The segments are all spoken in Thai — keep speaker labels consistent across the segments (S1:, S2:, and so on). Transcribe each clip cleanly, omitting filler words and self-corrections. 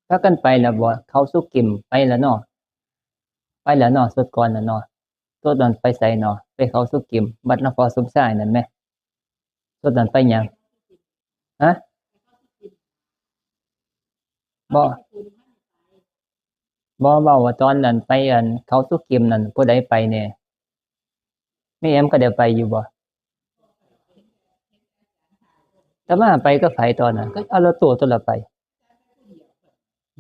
S1: พากันไปแล้วบ่เขาสุกิมไปแล้วเนาะไปแล้วเนาะสุดก่อนน่ะเนาะสุดนั้นไปไสเนาะไปเขาสุกิมวัดนครสมชายนั่นแหมสุดนั้นไปหยังฮะบ่บ่เว้าว่าตอนนั้นไปเขาสุกิมนั่นผู้ใดไปแหน่แม่แอมก็ได้ไปอยู่บ่อาตมาไปกับไผตอนนั้นก็เอารถตู้ตัวละไป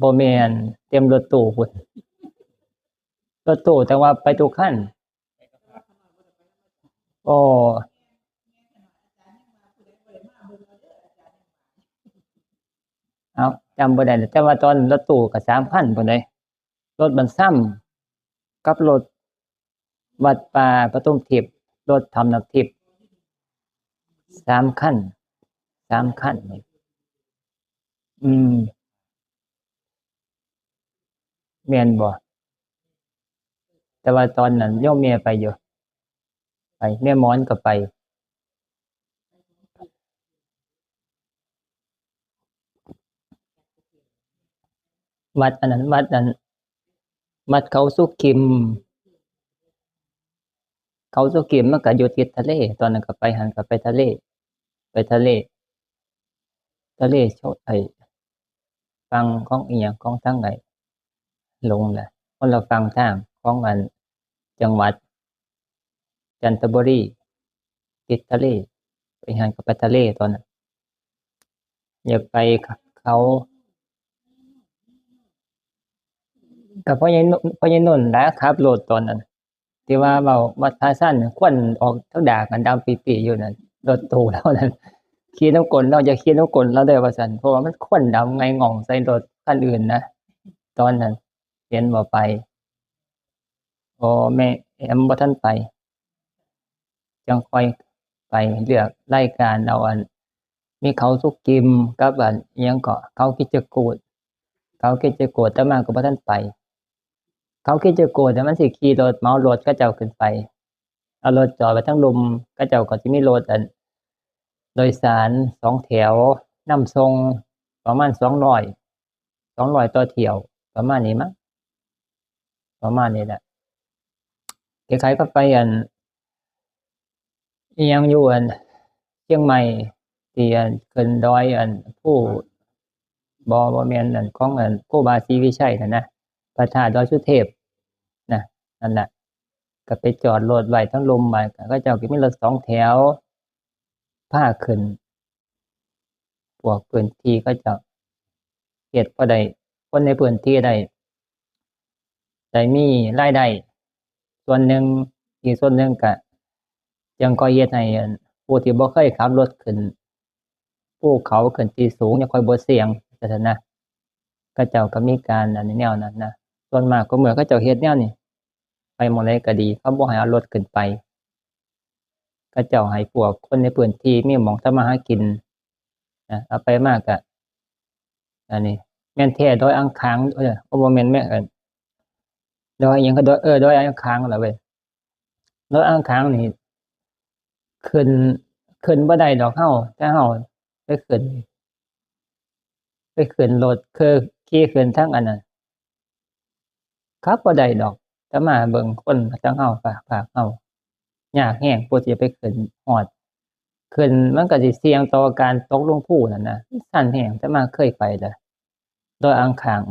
S1: บ่แม่นเต็มรถตู้พุ่นรถตู้แต่ว่าไปทุกคันอ้ออ้าวจำบ่ได้แล้วแต่ว่าตอนรถตู้ก็3คันพุ่นเดะรถบัดซ้ำกับรถวัดป่าปทุมทิพย์รถธรรมนทิพย์3คัน3 คันอืมแม่นบ่แต่ว่าตอนนั้นโยมแม่ไปอยู่ไปแม่หมอนก็ไปวัดอันนั้นวัดนั้นวัดเขาสุกิมเขาสุกิมมันก็อยู่ติดทะเลตอนนั้นก็ไปหั้นก็ไปทะเลไปทะเลโชไอ้ฝั่งของอิหยังของทางไหนหลงแหละคนละฝั่งทางของอันจังหวัดจันทบุรีติดทะเลไปหั้นก็ไปทะเลตอนนั้นอยากไปเขาก็พ่อใหญ่นนท์แหละขับรถตอนนั้นที่ว่าเว้าว่าตาซั้นควันออกเทิงดากอันดำปี๊ๆอยู่นั่นรถตู้เลานั่นขี่นำก้นเราอย่าขี่นำก้นเราเด้อว่าซั่นเพราะว่ามันควันดำไงง่องใส่รถคันอื่นนะตอนนั้นเห็นบ่ไปอ๋อแม่แอมบ่ทันไปจังค่อยไปเลือกรายการเอามีเขาสุกิมกับอิหยังเกาะเขาคิดจะกูดเขาคิดจะกูดแต่มาก็บ่ทันไปเขาคิดจะกูดน่ะมันสิขี่รถเหมารถเขาเจ้าขึ้นไปเอารถจอดไว้เทิงหลุมเขาเจ้าก็สิมีรถโดยสาร2แถวนำส่งประมาณ200ต่อเที่ยวประมาณนี้มั้งประมาณนี้แหละคล้ายๆกับไปอิหยังอยู่เชียงใหม่ที่ขึ้นดอยภูบ่แม่นของครูบาศรีวิชัยนั่นนะพระธาตุดอยสุเทพน่ะนั่นน่ะก็ไปจอดรถไว้เทิงหลุมบัดเขาเจ้าก็มีรถ2แถวพาขึ้นพวกพื้นที่เขาเจ้าเฮ็ดพอได้คนในพื้นที่ได้มีรายได้ส่วนหนึ่งอีกส่วนหนึ่งก็ยังค่อยเฮ็ดให้ผู้ที่บ่เคยขับรถขึ้นภูเขาขึ้นที่สูงยังค่อยบ่เสี่ยงจังซั้นนะเขาเจ้าก็มีการอันแนวนั้นนะส่วนมากก็เมื่อเขาเจ้าเฮ็ดแนวนี้ไปหม้องใดก็ดีเขาบ่ให้เอารถขึ้นไปเขาเจ้าให้พวกคนในพื้นที่มีหม้องทำมาหากินนะเอาไปมาก็อันนี้แม่นแท้ดอยอ่างขางบ่แม่นแม่ดอยอิหยังก็ดอยอ่างขางล่ะเว้ยดอยอ่างขางนี่ขึ้นบ่ได้ดอกถ้าเราไปขึ้นรถคือขี่ขึ้นทางอันนั้นขับบ่ได้ดอกแต่มาเบิ่งคนจังเราฝากเรายากแรงผู้ที่จะไปขึ้นฮอดขึ้นมันก็สิเสี่ยงต่อการตกลงภูนั่นนะมันชันแรงแต่มาเคยไปแล้วดอยอ่างขาง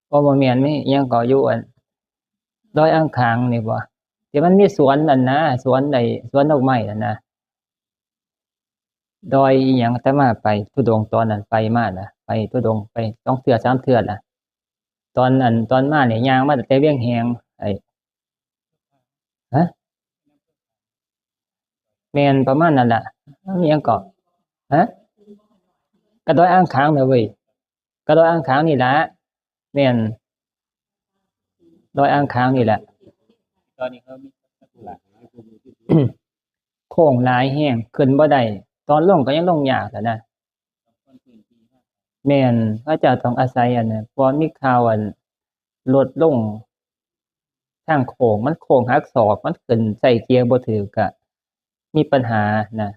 S1: บ่แม่นมีอิหยังก็อยู่ดอยอ่างขางนี่บ่ที่มันมีสวนนั่นนะสวนสวนดอกไม้นั่นนะดอยอิหยังอาตมาไปทุดงค์ตอนนั้นไปมาน่ะไปทุดงค์ไป2เทื่อ3เทื่อล่ะตอนมานี่ย่างมาตั้งแต่เวียงแหงฮะแม่นประมาณนั้นล่ะมันอิหยังเกาะฮะก็ดอยอ่างขางน่ะเว้ยก็ดอยอ่างขางนี่ล่ะแม่นดอยอ่างขางนี่แหละตอนนี้เขามีโค้งหลายแรงขึ้นบ่ได้ตอนลงก็ยังลงยากอะนะแม่นเขาเจ้าต้องอาศัยเพราะมีข่าวรถลงทางโค้งมันโค้งหักศอกมันขึ้นใส่เกียร์บ่ถูกก็มีปัญหาน่ะ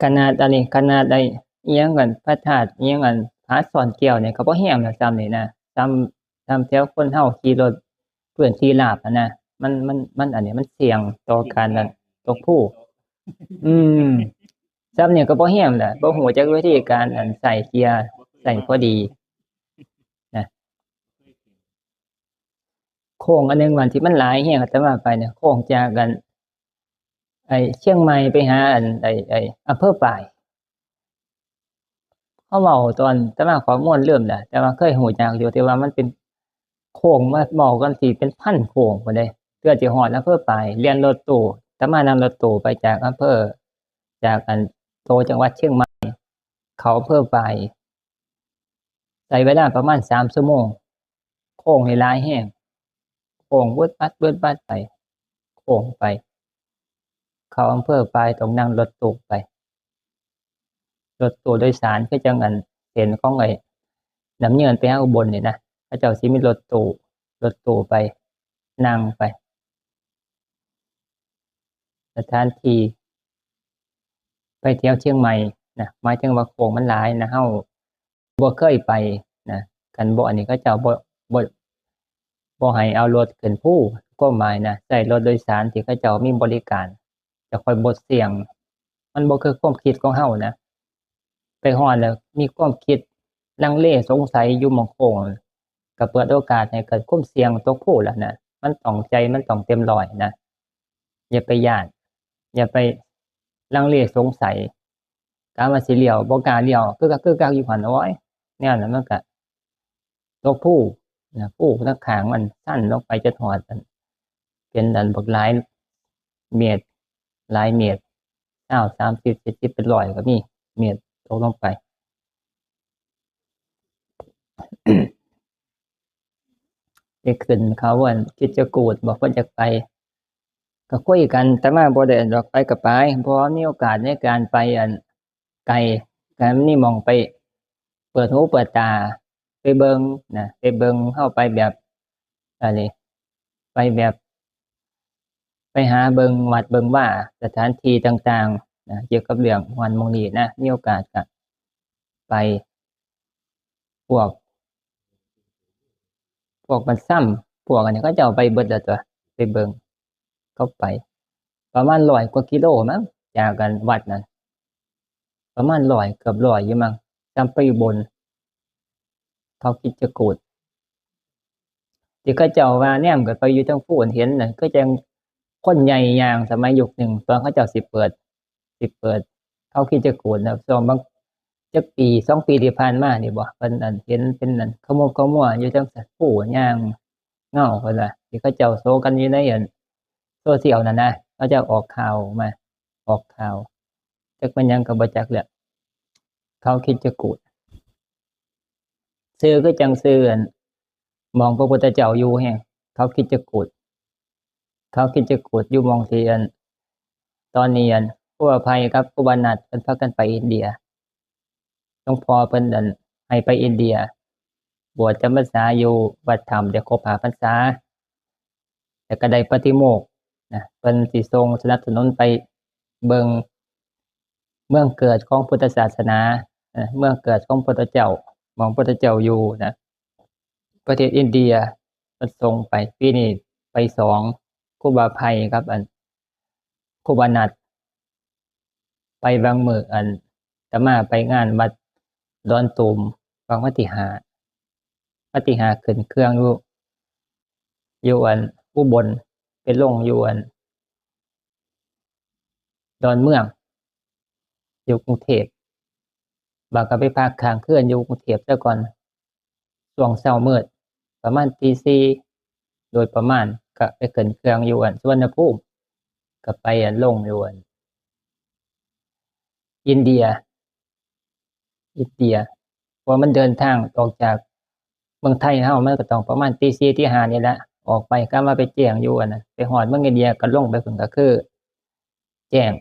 S1: ขนาดอันนี้ขนาดไอ้อิหยังกันพระธาตุอิหยังกันผาซ่อนแก้วเนี่ยก็บ่แห้งนะซ้ำนี่นะซ้ำแถวคนเฮาขี่รถเพื่อนที่ลาบอะนะมันอันนี้มันเสี่ยงต่อการนั้นตกภูอืมซ้ำเนี่ยก็บ่แห้งแหละบ่ฮู้จักวิธีการใส่เกียร์ใส่พอดีนะโค้งอันหนึงวันที่มันหลายแรงอาตมาไปเนี่ยโค้งจากกันไอ้เชียงใหม่ไปหาไอ้อำเภอปายเขาเว้าตอนอาตมาข้อมูลลืมแล้วแต่ว่าเคยรู้จักอยู่ที่ว่ามันเป็นโค้งมาเว้ากันสิเป็นพันโค้งพู้นเดะเพื่อสิฮอดอำเภอปายเรียนรถตู้อาตมานำรถตู้ไปจากอำเภอจากตัวจังหวัดเชียงใหม่เข้าอำเภอปายใช้เวลาประมาณ3ชั่วโมงโค้งนี่หลายแรงโค้งวืดปัดไปโค้งไปเข้าอำเภอปายต้องนั่งรถตู้ไปรถตู้โดยสารคือจังเส้นของไอ้น้ำเยินไปหาอุบลนี่นะเขาเจ้าสิมีรถตู้ไปนั่งไปสถานที่ไปเที่ยวเชียงใหม่นะหมายถึงว่าโค้งมันหลายนะเฮาบ่เคยไปนะคันบ่อันนี้เขาเจ้าบ่ให้เอารถขึ้นภูความหมายนะใช้รถโดยสารที่เขาเจ้ามีบริการจะค่อยบ่เสี่ยงมันบ่คือความคิดของเฮานะไปฮอดแล้วมีความคิดลังเลสงสัยอยู่หม้องโค้งก็เปิดโอกาสให้เกิดความเสี่ยงตกภูแล้วนะมันต้องใจมันต้องเต็มร้อยนะอย่าไปย้านอย่าไปลังเลสงสัยกะว่าสิเลี้ยวบ่กล้าเลี้ยวกึกกักอยู่หั้นโอ๊ยแนวนั้นมันก็ตกภูนะภูทางข้างมันชันลงไปจนฮอดเป็นบักหลายเมตรหลายเมตร20 30 70เป็น100ก็มีเมตรตกลงไป ได้ขึ้นเขาคิดจะกูดบอกว่าอยากไปก็คุยกันแต่มาบ่ได้อันดอกไปก็ไปเพราะว่ามีโอกาสในการไปไกลการนี่หม้องไปเปิดหูเปิดตาไปเบิ่งนะไปเบิ่งเฮาไปแบบอันนี้ไปแบบไปหาเบิ่งวัดเบิ่งว่าสถานที่ต่างๆนะเกี่ยวกับเรื่องหม้องนี้นะมีโอกาสก็ไปพวกบ้านซ้ำพวกอันนี้เขาเจ้าไปเบิดแล้วตั่วไปเบิ่งเขาไปประมาณ100กว่ากิโลมั้งจากวัดนั้นประมาณ100เกือบ100อยู่มั้งจั่งไปอุบลเขาคิดจะกูดที่เขาเจ้าว่าแนมขึ้นไปอยู่เทิงภูเห็นน่ะคือจั่งคนใหญ่ย่างสมัยยุคหนึ่งตอนเขาเจ้าสิเปิดเขาคิดจะกูดน่ะช่วงบางจักปี2ปีที่ผ่านมานี่บ่เพิ่นเห็นเป็นขมุกขมัวอยู่เทิงภูย่างเงาเพิ่นว่าที่เขาเจ้าโซกันอยู่ในโซเชียลนั่นนะเขาเจ้าออกข่าวมาออกข่าวจักแม่นหยังก็บ่จักแหล้วเขาคิดจะกูดชื่อคือจังชื่อหม้องพระพุทธเจ้าอยู่แฮ่งเขาคิดจะกูดอยู่หม้องที่ตอนนี้ครูอภัยกับครูบานัสเพิ่นพากันไปอินเดียหลวงพ่อเพิ่นให้ไปอินเดียบวชจำพรรษาอยู่วัดถ้ำได้ครบ5พรรษาแล้วก็ได้ปฏิโมกข์นะเพิ่นสิส่งสนับสนุนไปเบิ่งเมืองเกิดของพุทธศาสนาเมืองเกิดของพระพุทธเจ้าหม้องพระพุทธเจ้าอยู่นะประเทศอินเดียเพิ่นส่งไปปีนี้ไป2ครูบาไผกับครูบานัสไปบางมื้ออาตมาไปงานวัดดอนตูมวันที่5ขึ้นเครื่องอยู่อุบลไปลงอยู่ดอนเมืองอยู่กรุงเทพบางก็ไปพักค้างคืนอยู่กรุงเทพซะก่อนช่วงเช้ามืดประมาณตี 4โดยประมาณก็ไปขึ้นเครื่องอยู่สุวรรณภูมิก็ไปลงอยู่อินเดียเพราะมันเดินทางออกจากเมืองไทยเฮามันก็ต้องประมาณตี 4ตี 5นี่แหละออกไปกะว่าไปแจ้งอยู่น่ะไปฮอดเมืองอินเดียก็ลงไปพุ่นก็คือแจ้ง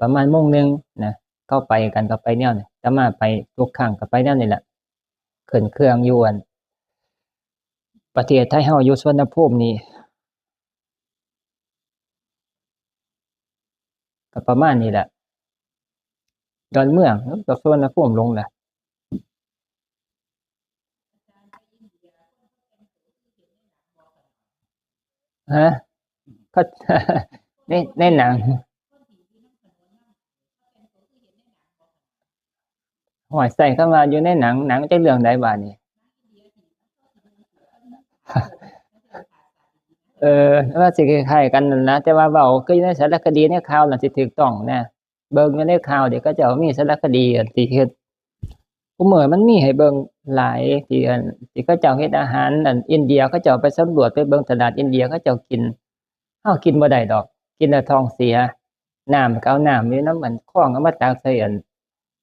S1: ประมาณโมงหนึ่งนะเข้าไปกันก็ไปแนวนี้อาตมาไปทุกครั้งก็ไปแนวนี้แหละขึ้นเครื่องอยู่ประเทศไทยเฮาอยู่สุวรรณภูมินี่ ก็ประมาณนี้แหละดอนเมืองจากสวนภูมิลงแหละฮะก็ ในหนังหอยใส่เข้ามาอยู่ในหนังจะเรื่องใดบาดนี้ว่าสิคล้ายๆกันนั่นนะแต่ว่าเว้าคืออยู่ในสารคดีในข่าวน่ะสิถูกต้องนะเบิ่งอยู่ในข่าวเดี๋ยวเขาเจ้ามีสารคดีอันที่เฮ็ดคุมื้อมันมีให้เบิ่งหลายที่เขาเจ้าเฮ็ดอาหารอันอินเดียเขาเจ้าไปสำรวจไปเบิ่งตลาดอินเดียเขาเจ้ากินเฮากินบ่ได้ดอกกินแล้วท้องเสียน้ำก็เอาน้ำอยู่นำอันคลองเอามาตักใส่อัน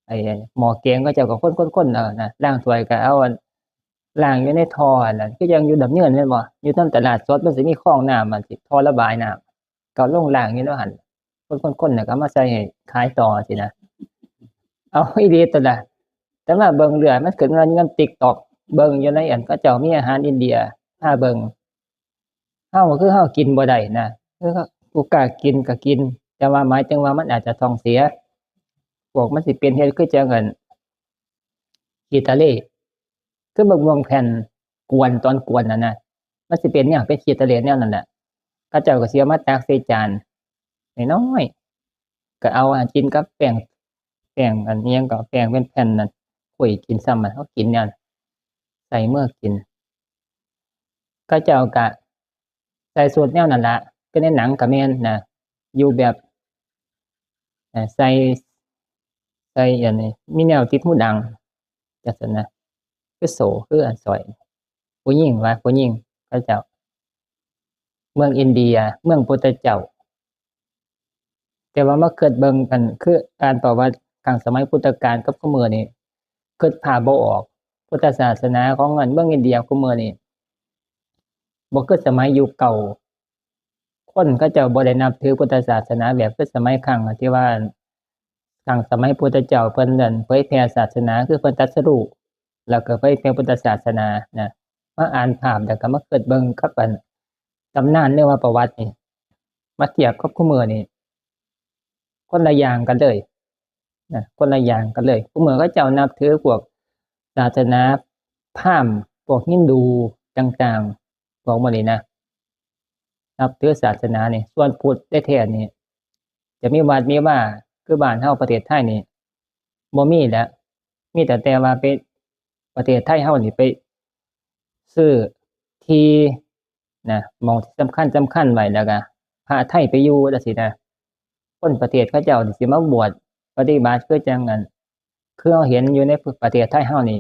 S1: ไอ้หม้อแกงเขาเจ้าก็คนๆๆนะล้างถ้วยก็เอาอันล้างอยู่ในท่ออันนั้นคือจั่งอยู่ดำเนินแม่นบ่อยู่ตามตลาดสดมันสิมีคลองน้ำอันที่ท่อระบายน้ำก็ลงล้างอยู่ในหั้นคนๆๆน่ะก็เอามาใส่ให้ขายต่อจังซี่นะเอาอีหลีตัวล่ะแต่ว่าเบิ่งเรื่อยมันขึ้นมาอยู่นำ TikTok เบิ่งอยู่ในอันเขาเจ้ามีอาหารอินเดียพาเบิ่งเฮาคือเฮากินบ่ได้นะคือผู้กล้ากินก็กินแต่ว่าหมายถึงว่ามันอาจจะท้องเสียพวกมันสิเป็นเฮ็ดคือจังอันขี้ทะเลคือบักม่วงแผ่นกวนตอนกวนน่ะนะมันสิเป็นแนวเป็นขี้ทะเลแนวนั้นน่ะเขาเจ้าก็สิเอามาตักใส่จานน้อยๆก็เอากินกับแป้งอันอิหยังก็แป้งเป็นแผ่นนั่นข้อยกินซ้ำอะเขากินแนวนั้นใส่มือกินเขาเจ้าก็ใส่สูตรแนวนั้นล่ะคือในหนังก็แม่นนะอยู่แบบใส่อันนี้มีแนวติดหูดังจังซั่นนะคือโสคืออันสร้อยผู้หญิงว่าผู้หญิงเขาเจ้าเมืองอินเดียเมืองพุทธเจ้าแต่ว่ามาคิดเบิ่งอันคืออ่านประวัติครั้งสมัยพุทธกาลกับคุมื้อนี้คิดภาพบ่ออกพุทธศาสนาของอันเมืองอินเดียคุมื้อนี้บ่คือสมัยยุคเก่าคนเขาเจ้าบ่ได้นับถือพุทธศาสนาแบบคือสมัยครั้งที่ว่าครั้งสมัยพุทธเจ้าเพิ่นนั่นเผยแผ่ศาสนาคือเพิ่นตรัสรู้แล้วก็เผยแผ่พุทธศาสนานะมาอ่านภาพแล้วก็มาคิดเบิ่งกับอันตำนานหรือว่าประวัตินี่มาเทียบกับคุมื้อนี้คนละอย่างกันเลยนะคนละอย่างกันเลยคุมื้อเขาเจ้านับถือพวกศาสนาพราหมณ์พวกฮินดูต่างๆพวกหมู่นี้นะนับถือศาสนานี่ส่วนพุทธแท้ๆนี่จะมีวัดมีว่าคือบ้านเฮาประเทศไทยนี่บ่มีแล้วมีแต่ว่าไปประเทศไทยเฮานี่ไปซื้อที่นะหม้องที่สำคัญไว้แล้วก็พระไทยไปอยู่จังซี้นะคนประเทศเขาเจ้านี่สิมาบวชปฏิบัติคือจังอันคือเราเห็นอยู่ในประเทศไทยเฮานี่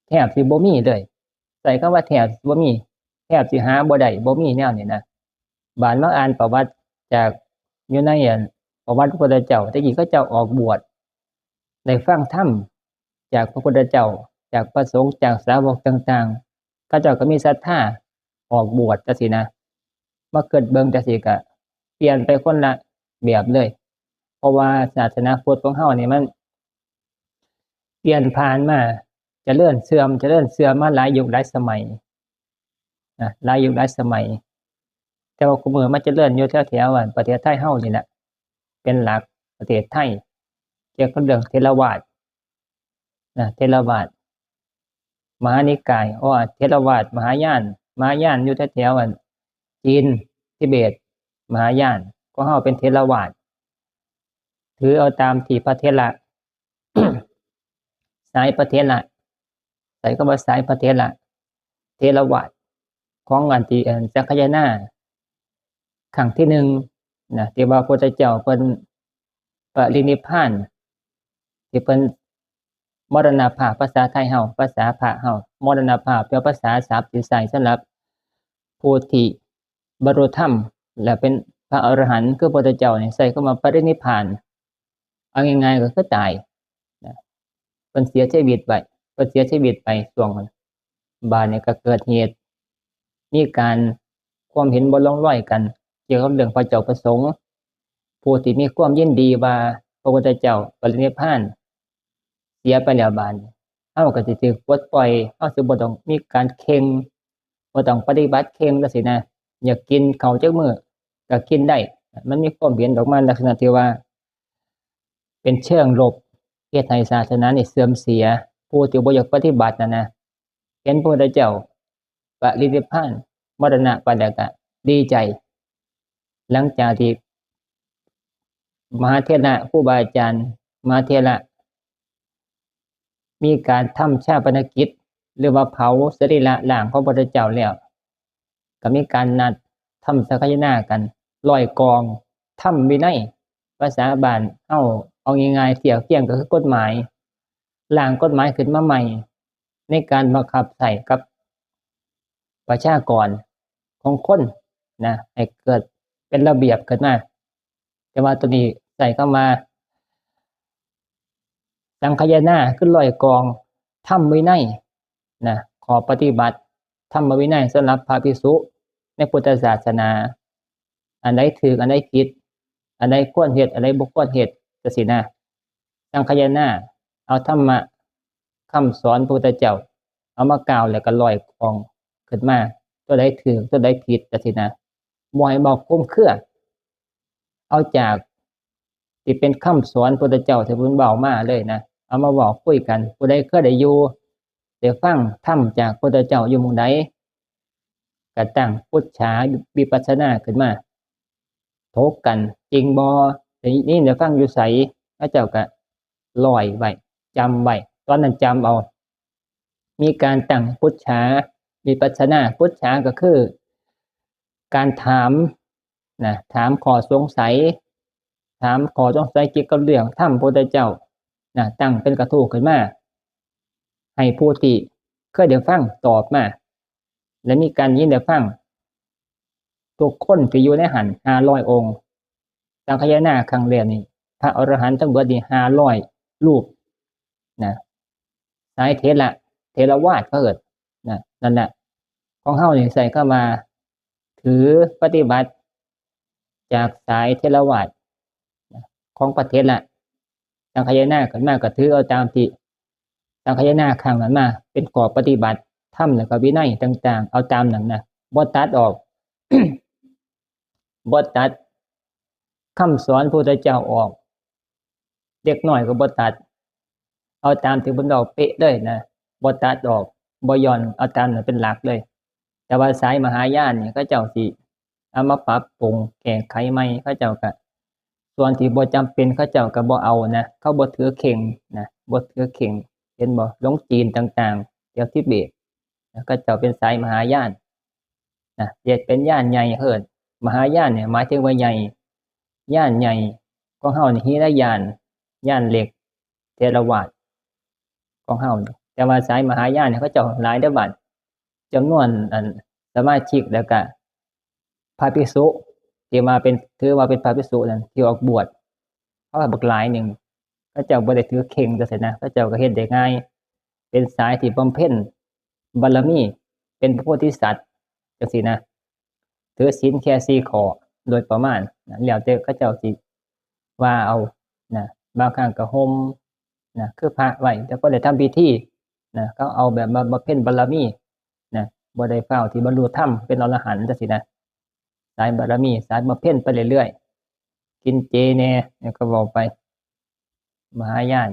S1: แทบสิบ่มีเลยใช้คำว่าแทบบ่มีแทบสิหาบ่ได้บ่มีแนวนี้นะบัดมาอ่านประวัติจากอยู่ในอันประวัติพระพุทธเจ้าแต่กี้เขาเจ้าออกบวชได้ฟังธรรมจากพระพุทธเจ้าจากพระสงฆ์จากสาวกต่างๆเขาเจ้าก็มีศรัทธาออกบวชจังซี้นะมาเกิดเบิ่งจังซี่ก็เปลี่ยนไปคนละแบบเลยเพราะว่าศาสนาพุทธของเฮานี่มันเปลี่ยนผ่านมาเจริญเสื่อมมาหลายยุคหลายสมัยนะหลายยุคหลายสมัยแต่ว่าคุมื้อมันเจริญอยู่แถวๆอันประเทศไทยเฮานี่แหละเป็นหลักประเทศไทยเกี่ยวกับเรื่องเถรวาทนะเถรวาทมหานิกายเถรวาทมหายานอยู่แถวๆอันจีนทิเบตมหายานของเฮาเป็นเถรวาทถือเอาตามที่พระเถระ สายพระเถระใช้คำว่าสายพระเถระเถรวาทของอันที่สังฆายนาครั้งที่1นะที่ว่าพระพุทธเจ้าเพิ่นปรินิพพานที่เพิ่นมรณภาพภาษาไทยเฮาภาษาพระเฮามรณภาพเป็นภาษาศัพท์ที่ใช้สำหรับผู้ที่บรรลุธรรมและเป็นพระอรหันต์คือพระพุทธเจ้านี่ใช้คำว่าปรินิพพานเอาง่ายๆก็คือตายนะเพิ่นเสียชีวิตไปช่วงนั้นบัดนี้ก็เกิดเหตุมีการความเห็นบ่ลงรอยกันเกี่ยวกับเรื่องพระเจ้าประสงค์ผู้ที่มีความยินดีว่าพระพุทธเจ้าปรินิพพานเสียไปแล้วบัดนี้เฮาก็สิถูกปลดปล่อยเฮาสิบ่ต้องมีการเคร่งบ่ต้องปฏิบัติเคร่งจังซี่นะอยากกินข้าวจักมื้อก็กินได้ มันมีความเห็นออกมาลักษณะที่ว่าเป็นเชิงลบเฮ็ดให้ศาสนานี่เสื่อมเสียผู้ที่บ่อยากปฏิบัตินะเห็นพระพุทธเจ้าปรินิพพานมรณะไปแล้วก็ดีใจหลังจากที่มหาเถระครูบาอาจารย์มหาเถระมีการทำชาปนกิจหรือว่าเผาสรีระร่างของพระพุทธเจ้าแล้วก็มีการนัดทำสังฆทานกันลอยกองทำวินัยภาษาบ้านเฮาเอาง่ายๆเทียบเคียงก็คือกฎหมายร่างกฎหมายขึ้นมาใหม่ในการบังคับใช้กับประชากรของคนนะให้เกิดเป็นระเบียบขึ้นมาแต่ว่าตัวนี้ใส่เข้ามาสังฆทานขึ้นลอยกองทำวินัยนะขอปฏิบัติธรรมวินัยสำหรับพระภิกษุในพุทธศาสนาอันใดถูกอันใดผิดอันใดควรเฮ็ดอันใดบ่ควรเฮ็ดจังซี่นะสังฆทานเอาธรรมะคำสอนพระพุทธเจ้าเอามากล่าวแล้วก็ลอยกองขึ้นมาตัวใดถูกตัวใดผิดจังซี่นะบ่ให้บอกคลุมเครือเอาจากที่เป็นคำสอนพระพุทธเจ้าที่เพิ่นเว้ามาเลยนะเอามาเว้าคุยกันผู้ใดเคยได้อยู่ได้ฟังธรรมจากพระพุทธเจ้าอยู่หม้องใดก็ตั้งพุทธาวิปัสสนาขึ้นมาถกกันจริงบ่ได้ยินได้ฟังอยู่ไสพระเจ้าก็ลอยไว้จำไว้ตอนนั้นจำเอามีการตั้งพุทธาวิปัสสนาพุทธาก็คือการถามนะถามข้อสงสัยถามข้อสงสัยเกี่ยวกับเรื่องธรรมพระพุทธเจ้านะตั้งเป็นกระทู้ขึ้นมาให้ผู้ที่เคยได้ฟังตอบมาและมีการยินได้ฟังทุกคนที่อยู่ในหัน500องค์สังฆทานครั้งแรกนี่พระอรหันต์ทั้งเบิดนี่500รูปนะสายเถรวาทเขาเอิ้นนะนั่นน่ะของเฮานี่ใส่เข้ามาถือปฏิบัติจากสายเถรวาทของประเทศละสังฆทานขึ้นมาก็ถือเอาตามที่สังฆทานครั้งนั้นมาเป็นข้อปฏิบัติธรรมแล้วก็วินัยต่างๆเอาตามนั้นนะบ่ตัดออก บ่ตัดคำสอนพระพุทธเจ้าออกเด็กน้อยก็บ่ตัดเอาตามที่เพิ่นเว้าเป๊ะเลยนะบ่ตัดออกบ่หย่อนเอาตามนั้นเป็นหลักเลยแต่ว่าสายมหายานนี่เขาเจ้าสิเอามาปรับปรุงแก้ไขใหม่เขาเจ้าก็ส่วนที่บ่จำเป็นเขาเจ้าก็บ่เอานะเขาบ่ถือเข่งนะบ่ถือเข่งเห็นบ่ลงจีนต่างๆแถวทิเบตเขาเจ้าเป็นสายมหายานนะเฮ็ดเป็นญาณใหญ่เอิ้นมหายานเนี่ยหมายถึงว่าใหญ่ญาณใหญ่ของเฮานี่หีนยานญาณเล็กเถรวาทของเฮานี่แต่ว่าสายมหายานเนี่ยเขาเจ้าหลายเด้อบัดจำนวนสมาชิกแล้วก็พระภิกษุที่มาเป็นถือว่าเป็นพระภิกษุนั่นที่ออกบวชเขาก็บักหลายหนึ่งเขาเจ้าบ่ได้ถือเข่งจังซี่นะเขาเจ้าก็เฮ็ดได้ง่ายเป็นสายที่บำเพ็ญบารมีเป็นพระโพธิสัตว์จังซี่นะถือศีลแค่4ข้อโดยประมาณนะแล้วแต่เขาเจ้าสิว่าเอานะบางครั้งก็ห่มนะคือพระไว้แต่ก็ได้ทำพิธีนะเขาเอาแบบมาบำเพ็ญบารมีนะบ่ได้เฝ้าที่บรรลุธรรมเป็นอรหันต์จังซี่นะสายบารมีสายบำเพ็ญไปเรื่อยๆกินเจแน่ก็เว้าไปมหายาน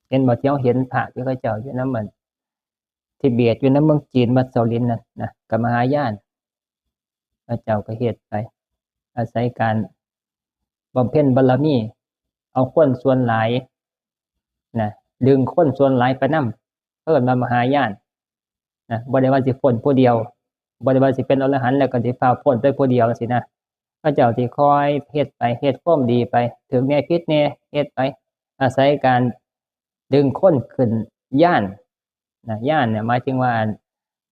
S1: เห็นบ่ที่เฮาเห็นพระที่เขาเจ้าอยู่นำทิเบตอยู่นำเมืองจีนวัดเซาลินนั่นนะก็มหายานพระเจ้าก็เฮ็ดไปอาศัยการบำเพ็ญบารมีเอาคนส่วนหลายนะดึงคนส่วนหลายไปนำเอิ้นว่ามหายานนะบ่ได้ว่าสิพ้นผู้เดียวบ่ได้ว่าสิเป็นอรหันต์แล้วก็สิฟ้าวพ้นไปผู้เดียวจังซี่นะพระเจ้าสิคอยเฮ็ดไปเฮ็ดความดีไปถึงแน่ผิดแน่เฮ็ดไปอาศัยการดึงคนขึ้นญาณนะญาณเนี่ยหมายถึงว่า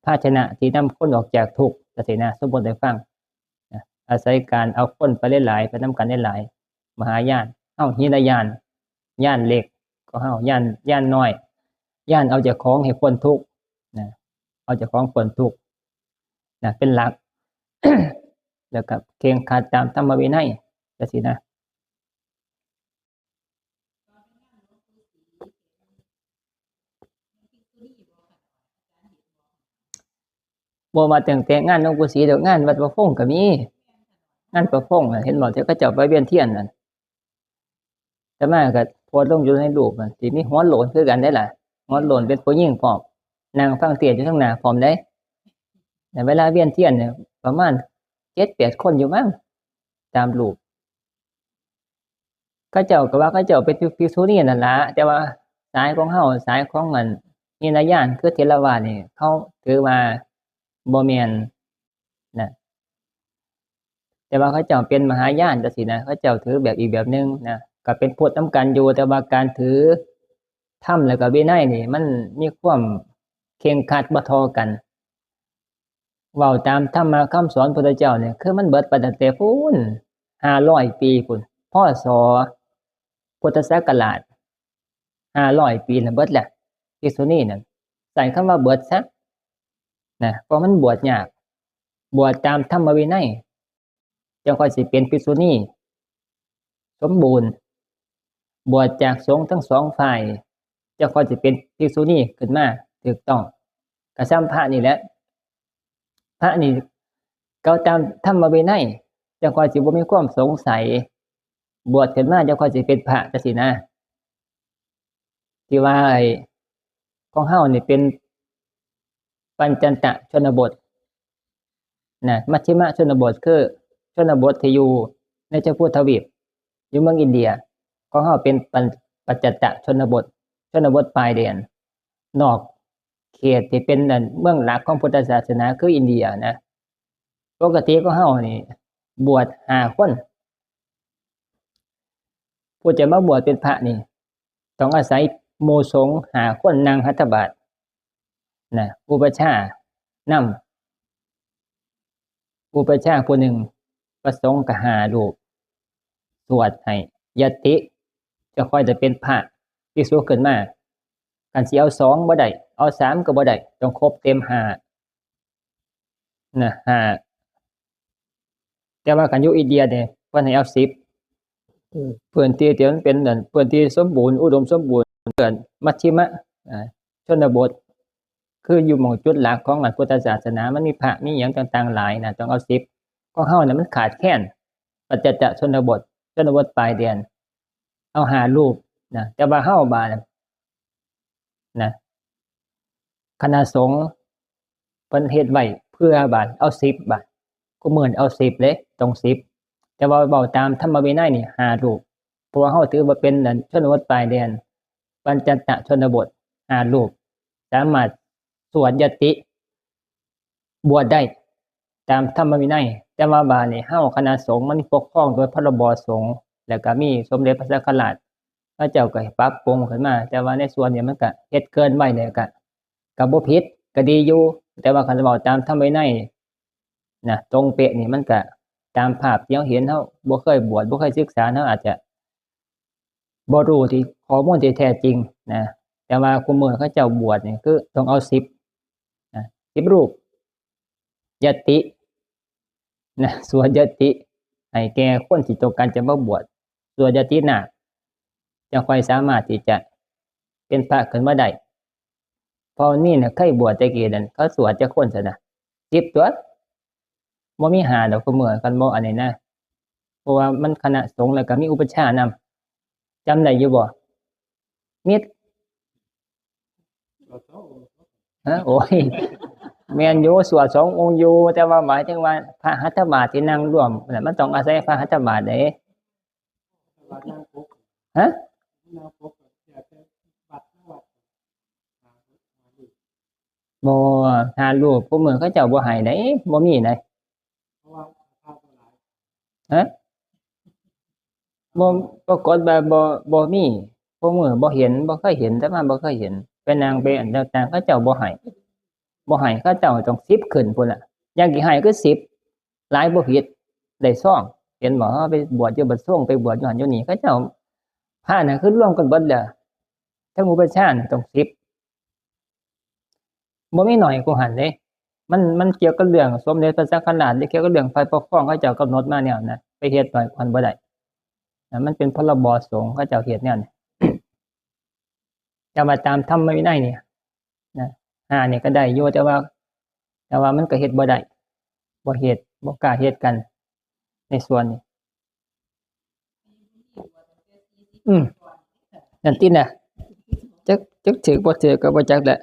S1: ภาชนะที่นำคนออกจากทุกข์จังซี่นะสมมุติให้ฟังนะอาศัยการเอาคนไปหลายๆไปนำกันหลายๆมหายานเฮาหีนยานญาณเล็กก็เฮาญาณน้อยญาณเอาเจ้าของให้พ้นทุกข์นะเอาเจ้าของพ้นทุกข์นะเป็นหลัก แล้วก็เคร่งครัดตามธรรมวินัยจังซี่นะบ่มาตั้งแต่งานหลวงปู่ศรีดอกงานวัดประพงษ์ก็มี งานประพงเห็นบ่ที่เขาเจ้าไปเวียนเทียนนั่นแต่มาก็โพสต์ลงอยู่ในรูปที่มีหัวโหลนคือกันได้ล่ะหัวโหลนเป็นผู้หญิงพร้อมนางฟังเทศน์อยู่ข้างหน้าพร้อมได้แต่เวลาเวียนเทียนเนี่ยประมาณ7-8คนอยู่มั้งตามรูปเขาเจ้าก็ว่าเขาเจ้าเป็นภิกษุณีนั่นล่ะแต่ว่าสายของเฮาสายของนินายานคือเถรวาทนี่เขาถือว่าบ่แม่นนะแต่ว่าเขาเจ้าเป็นมหายานจังซี่นะเขาเจ้าถือแบบอีกแบบนึงนะก็เป็นพุทธนำกันอยู่แต่ว่าการถือธรรมแล้วก็วินัยนี่มันมีความเคร่งครัดบ่เท่ากันเว้าตามธรรมคำสอนพุทธเจ้าเนี่ยคือมันเบิดไปตั้งแต่พู้น500ปีพู้นพ.ศ. พุทธศักราช500ปีน่ะเบิดแล้วภิกษุณีนั่นใช้คำว่าเบิดซะนะเพราะมันบวชยากบวชตามธรรมวินัยจังค่อยสิเป็นภิกษุณีสมบูรณ์บวชจากสงฆ์ทั้งสองฝ่ายจังค่อยสิเป็นภิกษุณีขึ้นมาถูกต้องก็ซ้ำพระนี่แหละพระนี่เขาตามธรรมวินัยจังค่อยสิบ่มีความสงสัยบวชขึ้นมาจังค่อยสิเป็นพระจังซี่นะที่ว่าของเฮานี่เป็นปัญจันตชนบทนะมัชฌิมชนบทคือชนบทที่อยู่ในชมพูทวีปอยู่เมืองอินเดียของเฮาเป็นปัจจันตชนบทปลายแดนนอกเขตที่เป็นเมืองหลักของพุทธศาสนาคืออินเดียนะปกติของเฮานี่บวช5คนผู้จะมาบวชเป็นพระนี่ต้องอาศัยหมู่สงฆ์5คนนั่งหัตถบาตนะอุปัชฌาย์นำอุปัชฌาย์ผู้หนึ่งประสงค์ก็5รูปสวดให้ยติจะค่อยจะเป็นพระภิกษุขึ้นมากันสิเอา2บ่ได้เอา3ก็บ่ได้ต้องครบเต็ม5นะ5แต่ว่ากันอยู่อินเดียเนี่ยเพิ่นให้เอา10พื้นที่ที่มันเป็นพื้นที่สมบูรณ์อุดมสมบูรณ์เกินมัชฌิมชนบทคืออยู่หม่องจุดหลักของพุทธศาสนามันมีพระมีหยังต่างๆหลายนะต้องเอา10ของเฮาน่ะมันขาดแคลนปัจจชนบทปลายแดนเอา5รูปนะแต่ว่าเฮาบาดนะคณะสงฆ์เพิ่นเฮ็ดไว้เพื่อบาดเอา10บาดกูมื้อนี้เอา10เลยต้อง10แต่ว่าเว้าตามธรรมวินัยนี่5รูปเพราะว่าเฮาถือว่าเป็นชนบทปลายแดนปัญจตชนบท5รูปสามารถสวดยติบวชได้ตามธรรมวินัยแต่ว่าบาดนี้เฮาคณะสงฆ์มันปกครองโดยพรบสงฆ์แล้วก็มีสมเด็จพระสังฆราชพระเจ้าก็ปรับปรุงขึ้นมาแต่ว่าในส่วนนี้มันก็เฮ็ดเกินไว้เนี่ยก็บ่ผิดก็ดีอยู่แต่ว่าคันเว้าตามธรรมวินัยนะตรงเป๊ะนี่มันก็ตามภาพที่เราเห็นเฮาบ่เคยบวชบ่เคยศึกษาเฮาอาจจะบ่รู้ที่ข้อมูลที่แท้จริงนะแต่ว่าคุมื้อเขาเจ้าบวชนี่คือต้องเอา10นะ10รูปยตินะสวดยติให้แก่คนที่ต้องการจะมาบวชสวดยติน่ะจะค่อยสามารถที่จะเป็นพระขึ้นมาได้พอนี่น่ะเคยบวชแต่กี้นั่นเขาสวดจักคนซะนะ10ตัวบ่มี5ดอกคุมื้อคันบ่อันนี้นะเพราะว่ามันคณะสงฆ์แล้วก็มีอุปัชฌาย์นำจำได้อยู่บ่มีโอ้ยแม่นอยู่สวด2องค์อยู่แต่ว่าหมายถึงว่าพระหัตถบาตที่นั่งร่วมน่ะมันต้องอาศัยพระหัตถบาตเด้ฮะบ่5รูปคุมื้อเขาเจ้าบ่ให้เด้บ่มีเด้ฮะบ่ปรากฏว่าบ่มีคุมื้อบ่เห็นบ่เคยเห็นแต่มาบ่เคยเห็นไปนั่งไปอันต่างๆเขาเจ้าบ่ให้เขาเจ้าต้อง10ขึ้นพุ่นน่ะอย่างที่ให้คือ10หลายบ่ผิดได้ซองเห็นบ่เฮาไปบวชอยู่บัดซ่วงไปบวชอยู่หันอยู่นี่เขาเจ้าพระน่ะคือรวมกันเบิดแล้วทั้งอุปัชฌาย์น่ะต้อง10บ่มีน้อยกว่าหันเด้มันเกี่ยวกับเรื่องสมเด็จพระสังฆราชเกี่ยวกับเรื่องฝ่ายปกครองเขาเจ้ากำหนดมาแนวนั้นไปเฮ็ดน้อยกว่าบ่ได้มันเป็นพรบสงฆ์เขาเจ้าเฮ็ดแนวนี้แต่ว่าตามธรรมวินัยนี่นะ5นี่ก็ได้อยู่แต่ว่ามันก็เฮ็ดบ่ได้บ่เฮ็ดบ่กล้าเฮ็ดกัน ในส่วนนี้นั่นติน่ะจักถือบ่ถือก็บ่จักแหละ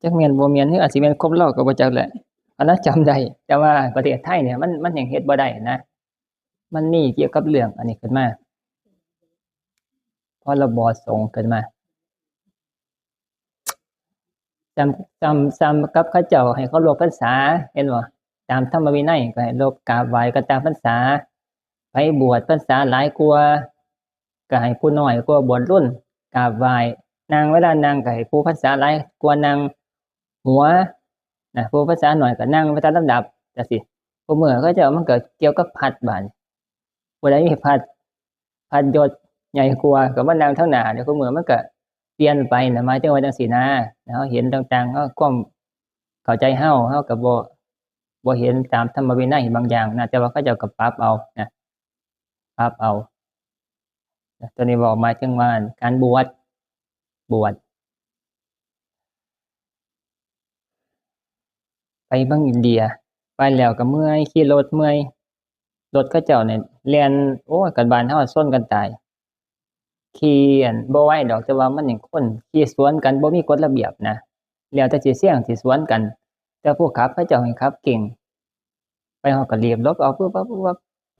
S1: จักแม่นบ่แม่นหรืออาจสิแม่นครบรอบก็บ่จักแหละอันนั้นจำได้แต่ว่าประเทศไทยเนี่ยมันยังเฮ็ดบ่ได้นะมันมีเกี่ยวกับเรื่องอันนี้ขึ้นมาพรบสงฆ์ขึ้นมาจำกับเขาเจ้าให้เคารพพรรษาเห็นบ่ตามธรรมวินัยก็ให้เคารพกราบไหว้กันตามพรรษาไปบวชพรรษาหลายกว่าก็ให้ผู้น้อยกว่าบวชรุ่นกราบไหว้นางเวลานางก็ให้ผู้พรรษาหลายกว่านางหัวนะผู้พรรษาน้อยก็นั่งไปตามลำดับจังซี่ผู้มื้อเขาเจ้ามันก็เกี่ยวกับพัดบาดผู้ใดมีพัดยศใหญ่กว่าก็มานั่งทางหน้าเดี๋ยวผู้มื้อมันก็เปลี่ยนไปนะหมายถึงว่าจังซี่นะเฮาเห็นต่างๆเฮาความเข้าใจเฮาก็บ่เห็นตามธรรมวินัยบางอย่างนะแต่ว่าเขาเจ้าก็ปรับเอานะปรับเอาตัวนี้บอกหมายถึงว่าการบวชไปเบิ่งอินเดียไปแล้วก็เมื่อยขี่รถเมื่อยรถเขาเจ้าเนี่ยแล่นโอ้ยกันบ้านเฮาชนกันตายขี่บ่ไหวดอกแต่ว่ามันยังคนขี่สวนกันบ่มีกฎระเบียบนะแล้วแต่สิเสี่ยงสิสวนกันแต่ผู้ขับเขาเจ้าให้ขับเก่งไปเฮาก็รีบรถออกปึ๊บ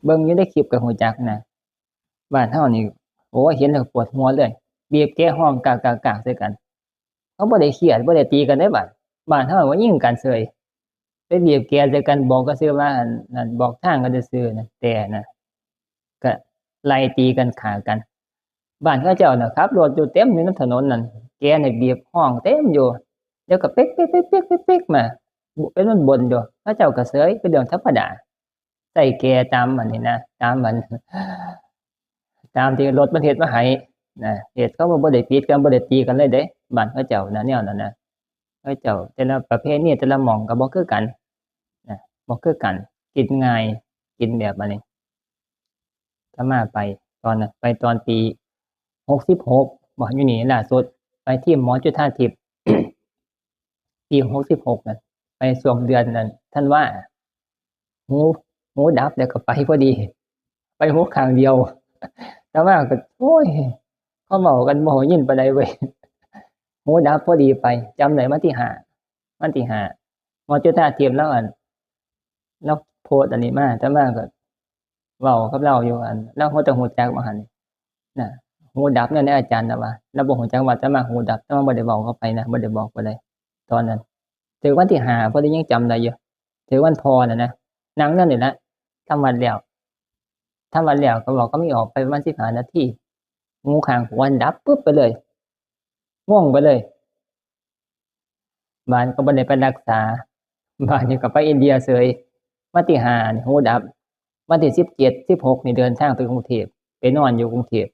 S1: เบิ่งอยู่ในคลิปก็ฮู้จักนะบ้านเฮานี่โอ้ยเห็นแล้วปวดหัวเลยบีบแตรฮ้องกากๆๆใส่กันเขาบ่ได้เครียดบ่ได้ตีกันเด้บ้านเฮาว่ายิงกันเฉยไปบีบแตรใส่กันบอกก็ซื่อว่านั่นบอกทางกันซื่อๆนะแต่นะก็ไล่ตีกันฆ่ากันบ้านเขาเจ้าน่ะขับรถอยู่เต็มอยู่นำถนนนั่นแกนี่บีบฮ้องเต็มอยู่เดี๋ยวก็เป๊กๆๆๆๆมาเป็นมันบ่นอยู่เขาเจ้าก็เฉยเป็นเรื่องธรรมดาใส่แกตามอันนี้นะตามที่รถมันเฮ็ดมาให้นะเหตุเขาบ่ได้ปิดกันบ่ได้ตีกันเลยเด้บ้านเขาเจ้านะแนวนั้นนะเขาเจ้าแต่ละประเพณีแต่ละหม้องก็บ่คือกันนะบ่คือกันกินง่ายกินแบบอันนี้อาตมาไปตอนนั้นไปตอนปี66บ่อยู่นี่ล่าสุดไปที่หมอจุฑาทิพย์ ปี66นั่นไปช่วงเดือนนั้นธันวาหูดับแล้วก็ไปพอดีไปหูข้างเดียวแต่ว่าก็โอ้ยเขาเว้ากันบ่ยินปานใดเว้ยหูดับพอดีไปจำได้วันที่5หมอจุฑาทิพย์แล้วโพสต์อันนี้มาอาตมาก็เว้ากับเราอยู่เราฮู้แต่ฮู้จักว่าหั่นน่ะหูดับเนี่ยอาจารย์น่ะว่าเราบ่ฮู้จักว่าอาตมาหูดับแต่ว่าบ่ได้เว้าเข้าไปนะบ่ได้บอกไปเลยตอนนั้นถึงวันที่5พอดียังจำได้อยู่ถึงวันพอน่ะนะนั่งนั่นนี่แหละทำวัดแล้วก็บอกก็ไม่ออกไปประมาณ15นาทีงูข้างหัวดับปึ๊บไปเลยง่วงไปเลยบ้านก็บ่ได้ไปรักษาบ้านนี่ก็ไปอินเดียเฉยวันที่5นี่หูดับวันที่17 16นี่เดินทางไปกรุงเทพไปนอนอยู่กรุงเทพ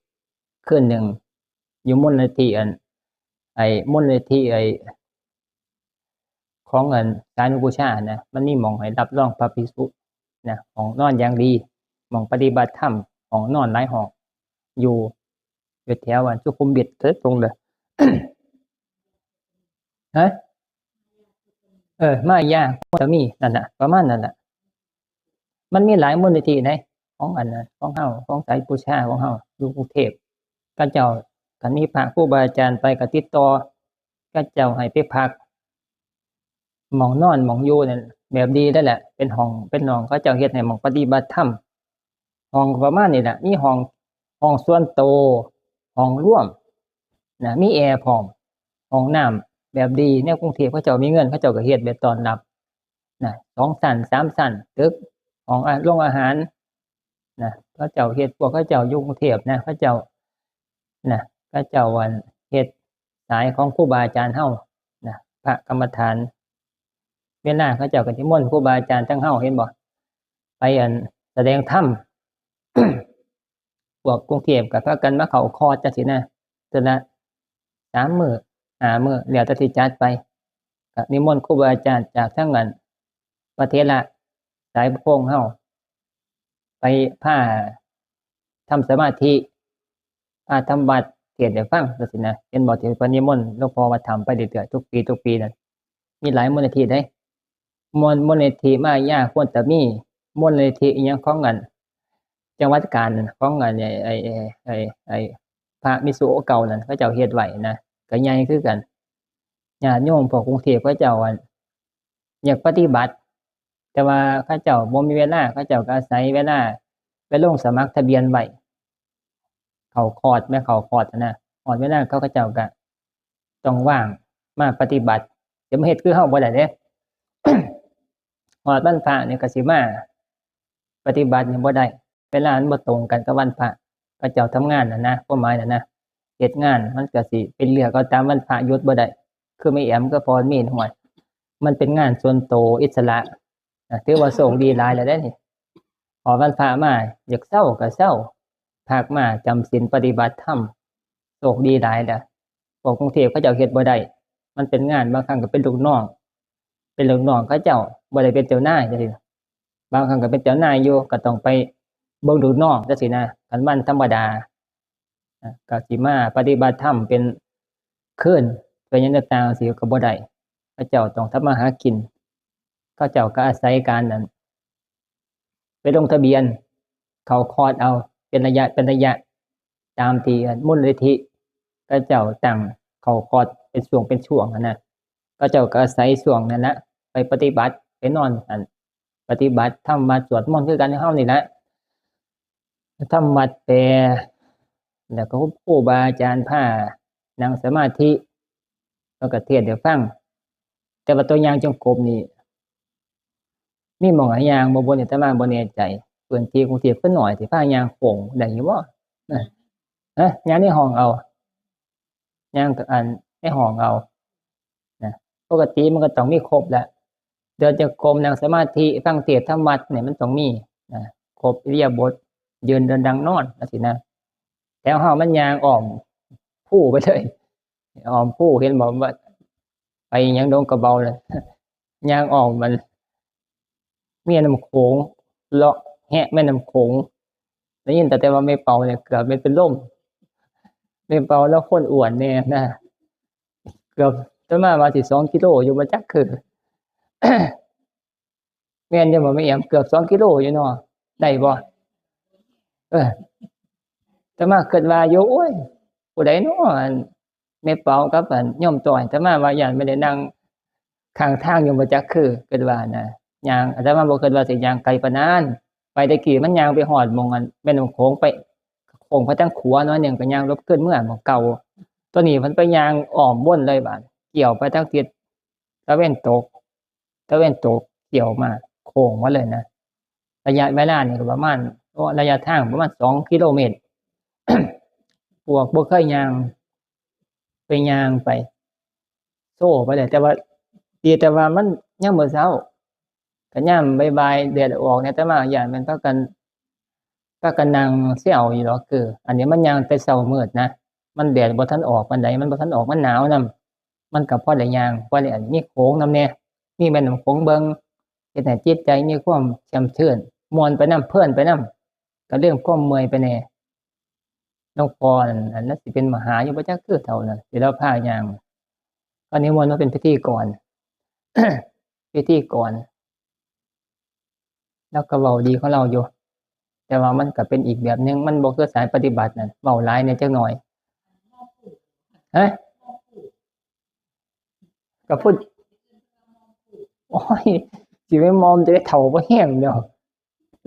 S1: คืนหนึ่งอยู่มูลนิธิมูลนิธิของสาธารณบูชานะมันมีหม้องให้รับรองพระภิกษุนะห้องนอนอย่างดีหม้องปฏิบัติธรรมห้องนอนหลายห้องอยู่แถวสุขุมวิทตรงเลย ฮะมายาจะมีนั่นน่ะประมาณนั้นน่ะมันมีหลายมูลนิธินะของของเฮาของสายบูชาของเฮาอยู่กรุงเทพเขาเจ้าคันมีพระครูบาอาจารย์ไปก็ติดต่อเขาเจ้าให้ไปพักหม้องนอนหม้องอยู่นั่นแบบดีได้แหละเป็นห้องเป็นห้องเขาเจ้าเฮ็ดให้หม้องปฏิบัติธรรมห้องประมาณนี้แหละมีห้องส่วนตัวห้องร่วมนะมีแอร์พร้อมห้องน้ำแบบดีในกรุงเทพเขาเจ้ามีเงินเขาเจ้าก็เฮ็ดแบบต้อนรับนะ2ชั้น3ชั้นตึกห้องโรงอาหารนะเขาเจ้าเฮ็ดพวกเขาเจ้าอยู่กรุงเทพนะเขาเจ้านะเขาเจ้าเฮ็ดสายของครูบาอาจารย์เฮานะพระกรรมฐานเวลาเขาเจ้าก็สินิมนต์ครูบาอาจารย์ทั้งเฮาเห็นบ่ไปแสดงธรรม พวกกรุงเทพก็พากันมาเข้าคอร์สจังซี่นะเทื่อละ3มื้อ5มื้อแล้วแต่สิจัดไปก็นิมนต์ครูบาอาจารย์จากทางประเทศละสายโพงเฮาไปพาทำสมาธิพาทำวัดเทศน์ให้ฟังจังซี่นะเห็นบ่ที่เพิ่นนิมนต์หลวงพ่อมาทำไปเรื่อยๆทุกปีนั่นมีหลายมูลนิธิเด้มูลนิธิมายาควรจะมีมูลนิธิอิหยังของ จังหวัดกาญของอันไอ้พระมิสุโอะเก่านั่นเขาเจ้าเฮ็ดไว้นะก็ใหญ่คือกันญาติโยมพวกกรุงเทพเขาเจ้าอยากปฏิบัติ แต่ว่าเขาเจ้าบ่มีเวลาเขาเจ้าก็อาศัยเวลาไปลงสมัครทะเบียนไว้เข้าคอร์สแม่เข้าคอร์สนะฮอดเวลาเขาก็เจ้าก็ต้องว่างมาปฏิบัติจะมาเฮ็ดคือเฮาบ่ได้เด้ ฮอดวันพระนี่ก็สิมาปฏิบัตินี่บ่ได้เวลามันบ่ตรงกันกับวันพระเขาเจ้าทำงานน่ะนะความหมายน่ะนะเฮ็ดงานมันก็สิเป็นเรื่องเอาตามวันพระหยุดบ่ได้คือไม่แอมก็พอมีนห่วยมันเป็นงานส่วนตัวอิสระถือว่าโชคดีหลายแล้วเด้นี่พอวันพระมาอยากเซาก็เซาพากมาจำศีลปฏิบัติธรรมโชคดีหลายแล้วพวกกรุงเทพเขาเจ้าเฮ็ดบ่ได้มันเป็นงานบางครั้งก็เป็นลูกน้องเขาเจ้าบ่ได้เป็นเจ้านายจังซี่บางครั้งก็เป็นเจ้านายอยู่ก็ต้องไปเบิ่งลูกน้องจังซี่นะคันวันธรรมดาก็สิมาปฏิบัติธรรมเป็นคืนเป็นหยังต่างๆสิก็บ่ได้เขาเจ้าต้องทำมาหากินเขาเจ้าก็อาศัยการนั้นไปลงทะเบียนเข้าคอร์สเอาเป็นระยะตามที่มูลนิธิเขาเจ้าตั้งเข้าคอร์สเป็นช่วงนะเขาเจ้าก็อาศัยช่วงนั้นนะไปปฏิบัติไปนอนปฏิบัติทำวัดสวดมนต์คือกันเฮานี่แหละทำวัดแปลแล้วก็ครูบาอาจารย์พานั่งสมาธิแล้วก็เทศน์ให้ฟังแต่ว่าตัวอย่างจงกรมนี่มีหม้องหลายอย่างบ่นี่อาตมาบ่แน่ใจพื้นที่กรุงเทพเพิ่นน้อยสิพาย่างโค้งได้อยู่บ่ย่างในห้องเอาย่างในห้องเอานะปกติมันก็ต้องมีครบแหละเดินจงกรมนั่งสมาธิฟังเทศน์ทำวัดเนี่ยมันต้องมีครบอิริยาบถยืนเดินนั่งนอนจังซี่นะแต่เฮามันย่างอ้อมผู้ไปเลยอ้อมผู้เห็นบ่ว่าไปหยังดงกระเบาเลยย่างอ้อมมันแม่น้ำโขงเลาะแหะแม่น้ำโขงได้ยินแต่ว่าไม่เป่าเนี่ยเกือบเป็นลมไม่เป่าแล้วคนอ้วนแน่นะเกือบจะมาสิ2กิโลอยู่บ่จักคือ แม่นอยู่บ่แม่แอมเกือบ2กิโลอยู่เนาะได้บ่แต่มาคิดว่าอยู่โอ้ยผู้ใดเนาะแม่เป่ากับโยมต้อยแต่มาว่าย้านไม่ได้นั่งข้างทางอยู่บ่จักคือคิดว่านะย่างอาตมาบ่คิดว่าสิย่างไกลปานนั้นไปแต่กี้มันย่างไปฮอดหม้องแม่น้ำโขงไปโค้งไปทางขวาหน่อยหนึ่งก็ย่างลบขึ้นเมื่อหม้องเก่าตัวนี้เพิ่นไปย่างอ้อมวนเลยบาดเกี่ยวไปทางทิศตะเวนตกเกี่ยวมาโค้งมาเลยนะระยะเวลานี่ก็ประมาณระยะทางประมาณ2กิโลเมตร พวกบ่เคยย่างไปย่างไปโซ่ไปได้แต่ว่าดีแต่ว่ามันยามมื้อเช้าก็ยามบ่ายๆแดดออกเนี่ยแต่มาย้านมันพากันนั่งเซลอยู่ดอกคืออันนี้มันย่างแต่เช้ามืดนะมันแดดบ่ทันออกปานใดมันบ่ทันออกมันหนาวนำมันก็พอได้ย่างพอได้มีโขงนำแน่มีแม่น้ำโขงเบิ่งเฮ็ดให้จิตใจมีความแช่มชื่นม่วนไปนำเพลินไปนำก็เรื่องความเมื่อยไปแน่หลวงพ่อนั่นสิเป็นมหาอยู่บ่จักคือเท่านั้นสิเราพาย่างก็นิมนต์มาเป็นพิธีกร พิธีกรแล้วก็เว้าดีของเราอยู่แต่ว่ามันก็เป็นอีกแบบนึงมันบ่คือสายปฏิบัตินั่นเว้าหลายแหน่จักหน่อยฮะก็พูดโอ้ยสิไปมอมจะได้เฒ่าบ่แฮงแล้ว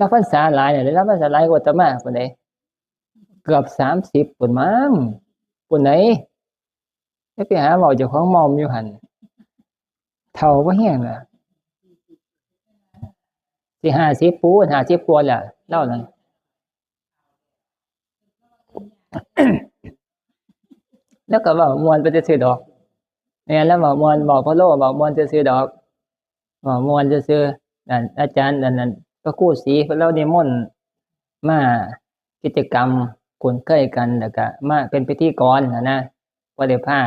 S1: รับพรรษาหลายเนี่ยได้รับพรรษาหลายกว่าอาตมาพุ่นเด้เกือบ30พุ่นมั้งพุ่นไหนไปหาเว้าเจ้าของมอมอยู่หั่นเฒ่าบ่แฮงน่ะสิ50ปูน50กว่าแล้วเลานั่น แล้วก็เว้าม่วนไปซื่อๆดอกแม่นแล้วเว้าม่วนเว้าพะโล้เว้าม่วนซื่อๆดอกเว้าม่วนซื่อๆนั่นอาจารย์อันนั้นพระครูศรีเพิ่นเลานิมนต์มากิจกรรมคุ้นเคยกันแล้วก็มาเป็นพิธีกรนะบ่ได้พา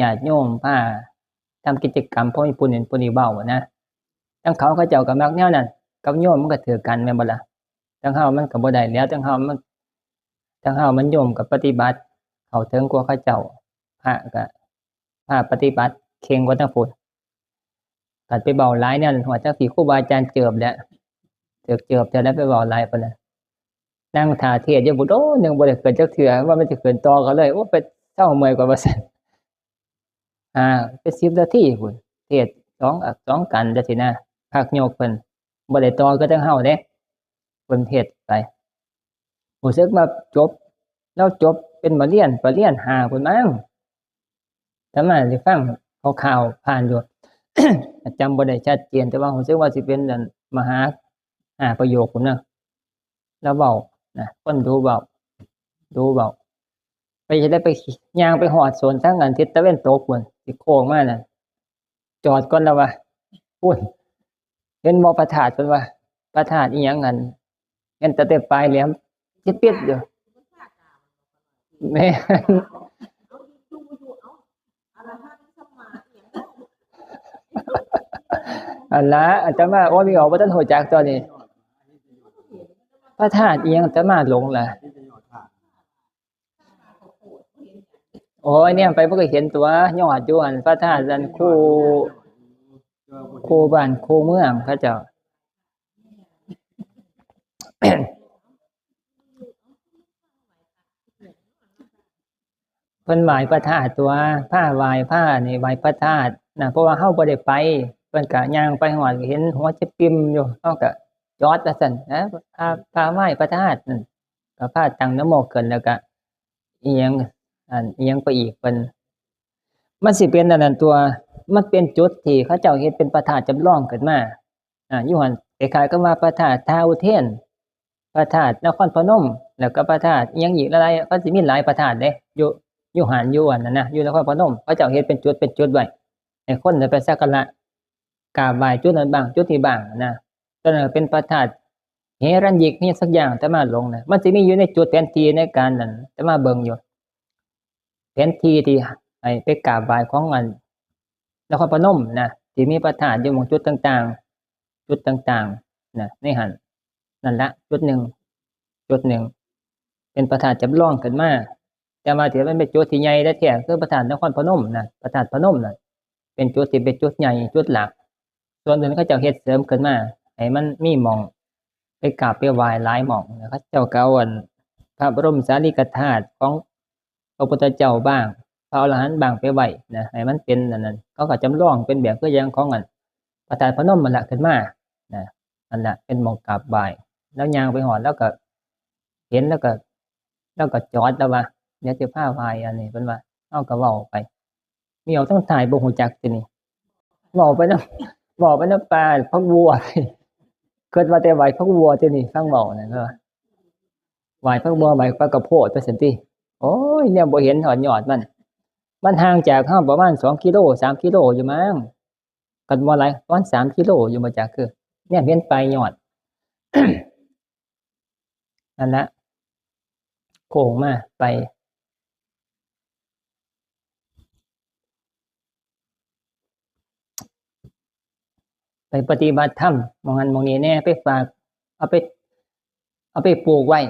S1: ญาติโยมพาทำกิจกรรมเพราะมีผู้นั้นผู้นี้เว้านะทางเขาเจ้าก็มักแนวนั้นกับโยมมันก็ถือกันแม่นบ่ล่ะทางเฮามันก็บ่ได้แล้วทางเฮามันโยมก็ปฏิบัติเข้าถึงกว่าเขาเจ้าพระก็ปฏิบัติเข่งกว่าทางพุทธก็ไปเว้าหลายแนวหัวจักสิครูบาอาจารย์เจิบแหละเจิบแต่แล้วไปเว้าหลายปานนั้น นั่งท่าเทศอยู่บ่โดนึงบ่ได้เกินจักเทื่อว่ามันจะเกินต่อก็เลยโอ้ไปเซาเมื่อยกว่าว่าซั่นเป็น10นาทีพุ่นเทศ2กันจังซี่นะพักโยกเพิ่นบ่ได้ต่อคือจังเฮาเด้เพิ่นเทศไปรู้สึกว่าเราจบเป็นปริญญา5พุ่นมั้งแต่มาสิฟังคร่าวๆผ่านอยู่ จำบ่ได้ชัดเจนแต่ว่ารู้สึกว่าสิเป็นอันมหาประโยคพุ่นนะแล้วเว้านะคนดูเว้าไปจะได้ไปย่างไปฮอดโซนทางอันทิศตะเวนตกพุ่นสิโค้งมาน่ะจอดก่อนแล้วว่าอุ้ยเห็นบ่พระธาตุเพิ่นว่าพระธาตุอีหยังอันเห็นแต่ปลายแหลมปิดๆอยู่แม่น อันละอาตมาโอ้มีออกบ่ทันรู้จักตัวนี้พระธาตุอีหยังอาตมาหลงล่ะโอ้ยเนี่ยไปบ่ก็เห็นตัวยอดอยู่หั่นพระธาตุอันคู่บ้านคู่เมืองเขาเจ้า เพิ่นไหว้พระธาตุตัวผ้าไหว้ผ้านี่ไหว้พระธาตุนะเพราะว่าเฮาบ่ได้ไปเพิ่นก็ย่างไปฮอดก็เห็นหัวจะปิ่มอยู่เฮาก็จอดว่าซั่นนะพาไหว้พระธาตุนั่นก็พาตั้งนะโมขึ้นแล้วก็อีหยังอีหยังไปอีกเพิ่นมันสิเป็นอันนั้นตัวมันเป็นจุดที่เขาเจ้าเฮ็ดเป็นพระธาตุจำลองขึ้นมาอยู่หั่นคล้ายๆกับว่าพระธาตุท้าวอุเทนพระธาตุนครพนมแล้วก็พระธาตุอีหยังอีกหลายๆก็สิมีหลายพระธาตุเด้อยู่หันอยู่อันนั้นนะอยู่นครพนมเขาเจ้าเฮ็ดเป็นจุดไว้ให้คนได้ไปสักการะกราบไหว้จุดนั้นบ้างจุดนี้บ้างนะตอนนั้นเป็นพระธาตุเฮรัญญิกมีสักอย่างแต่มาลงนะมันสิมีอยู่ในจุดแผนที่ในการนั้นแต่มาเบิ่งอยู่แผนที่ที่ให้ไปกราบไหว้ของอันนครพนมนะที่มีพระธาตุอยู่หม้องจุดต่างๆนะในหันนั่นละจุดหนึ่งเป็นพระธาตุจำลองขึ้นมาแต่ว่าที่มันเป็นจุดที่ใหญ่แท้ๆคือพระธาตุนครพนมนะพระธาตุพนมน่ะเป็นจุดที่เป็นจุดใหญ่จุดหลักส่วนอื่นเขาเจ้าเฮ็ดเสริมขึ้นมาให้มันมีหม้องไปกราบไปไหว้หลายหม้องนะเขาเจ้าก็เอาอันพระบรมสารีริกธาตุของพระพุทธเจ้าบ้างพระอรหันต์บ้างไปไว้นะให้มันเป็นอันนั้นเขาก็จำลองเป็นแบบคืออย่างของอันพระธาตุพนมนั่นล่ะขึ้นมานะนั่นล่ะเป็นหม้องกราบไหว้แล้วย่างไปฮอดแล้วก็เห็นแล้วก็จอดแล้วว่าเดี๋ยวสิพาไหว้อันนี้เพิ่นว่าเฮาก็เว้าไปมีเอาทั้งถ่ายบ่ฮู้จักตินี่เว้าไปนำปลาพักบัวคิดว่าแต่ไหว้พักบัวตินี่ฟังเว้านั่นเด้อไหว้พักบัวไหว้ปลากระโพดไปซั่นติโอ้ยแนวบ่เห็นฮอดยอดมันห่างจากเฮาประมาณ2กิโล3กิโลอยู่มั้งก็บ่หลายประมาณ3กิโลอยู่บ่จักคือแนมเห็นปลายยอด นั่นล่ะโค้งมาไปปฏิบัติธรรมหม้องหั้นหม้องนี้แหน่ไปฝากเอาไปปลูกไว้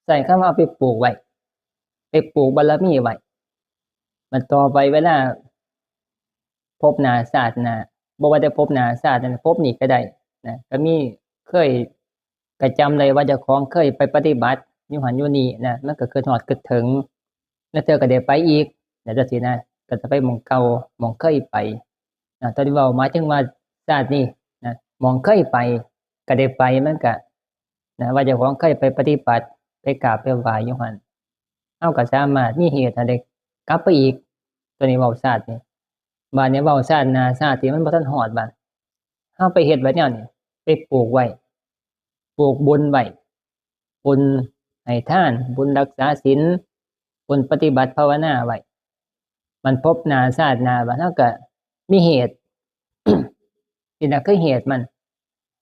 S1: ใช้คำว่าเอาไปปลูกไว้ไปปลูกบารมีไว้มันต่อไปเวลาพบหน้าชาติหน้าบ่ว่าแต่พบหน้าชาตินั้นพบนี้ก็ได้นะก็มีเคยก็จำได้ว่าเจ้าของเคยไปปฏิบัติอยู่หั้นอยู่นี่นะมันก็คิดฮอดคิดถึงแล้วเทื่อก็ได้ไปอีกจังซี่นะก็จะไปหม้องเก่าหม้องเคยไปตอนที่เว้าหมายถึงว่าชาตินี้นะหม้องเคยไปก็ได้ไปมันก็นะว่าเจ้าของเคยไปปฏิบัติไปกราบไปไหว้อยู่หั้นเฮาก็สามารถมีเหตุให้ได้กลับไปอีกตัวนี้เว้าชาตินี้บัดนี้เว้าชาติหน้าชาติที่มันบ่ทันฮอดบัดเฮาไปเฮ็ดไว้แนวนี้ไปปลูกไว้ปลูกบุญไว้บุญให้ทานบุญรักษาศีลบุญปฏิบัติภาวนาไว้มันพบหน้าชาติหน้าบัดเฮาก็มีเหตุ นี่น่ะคือเหตุมัน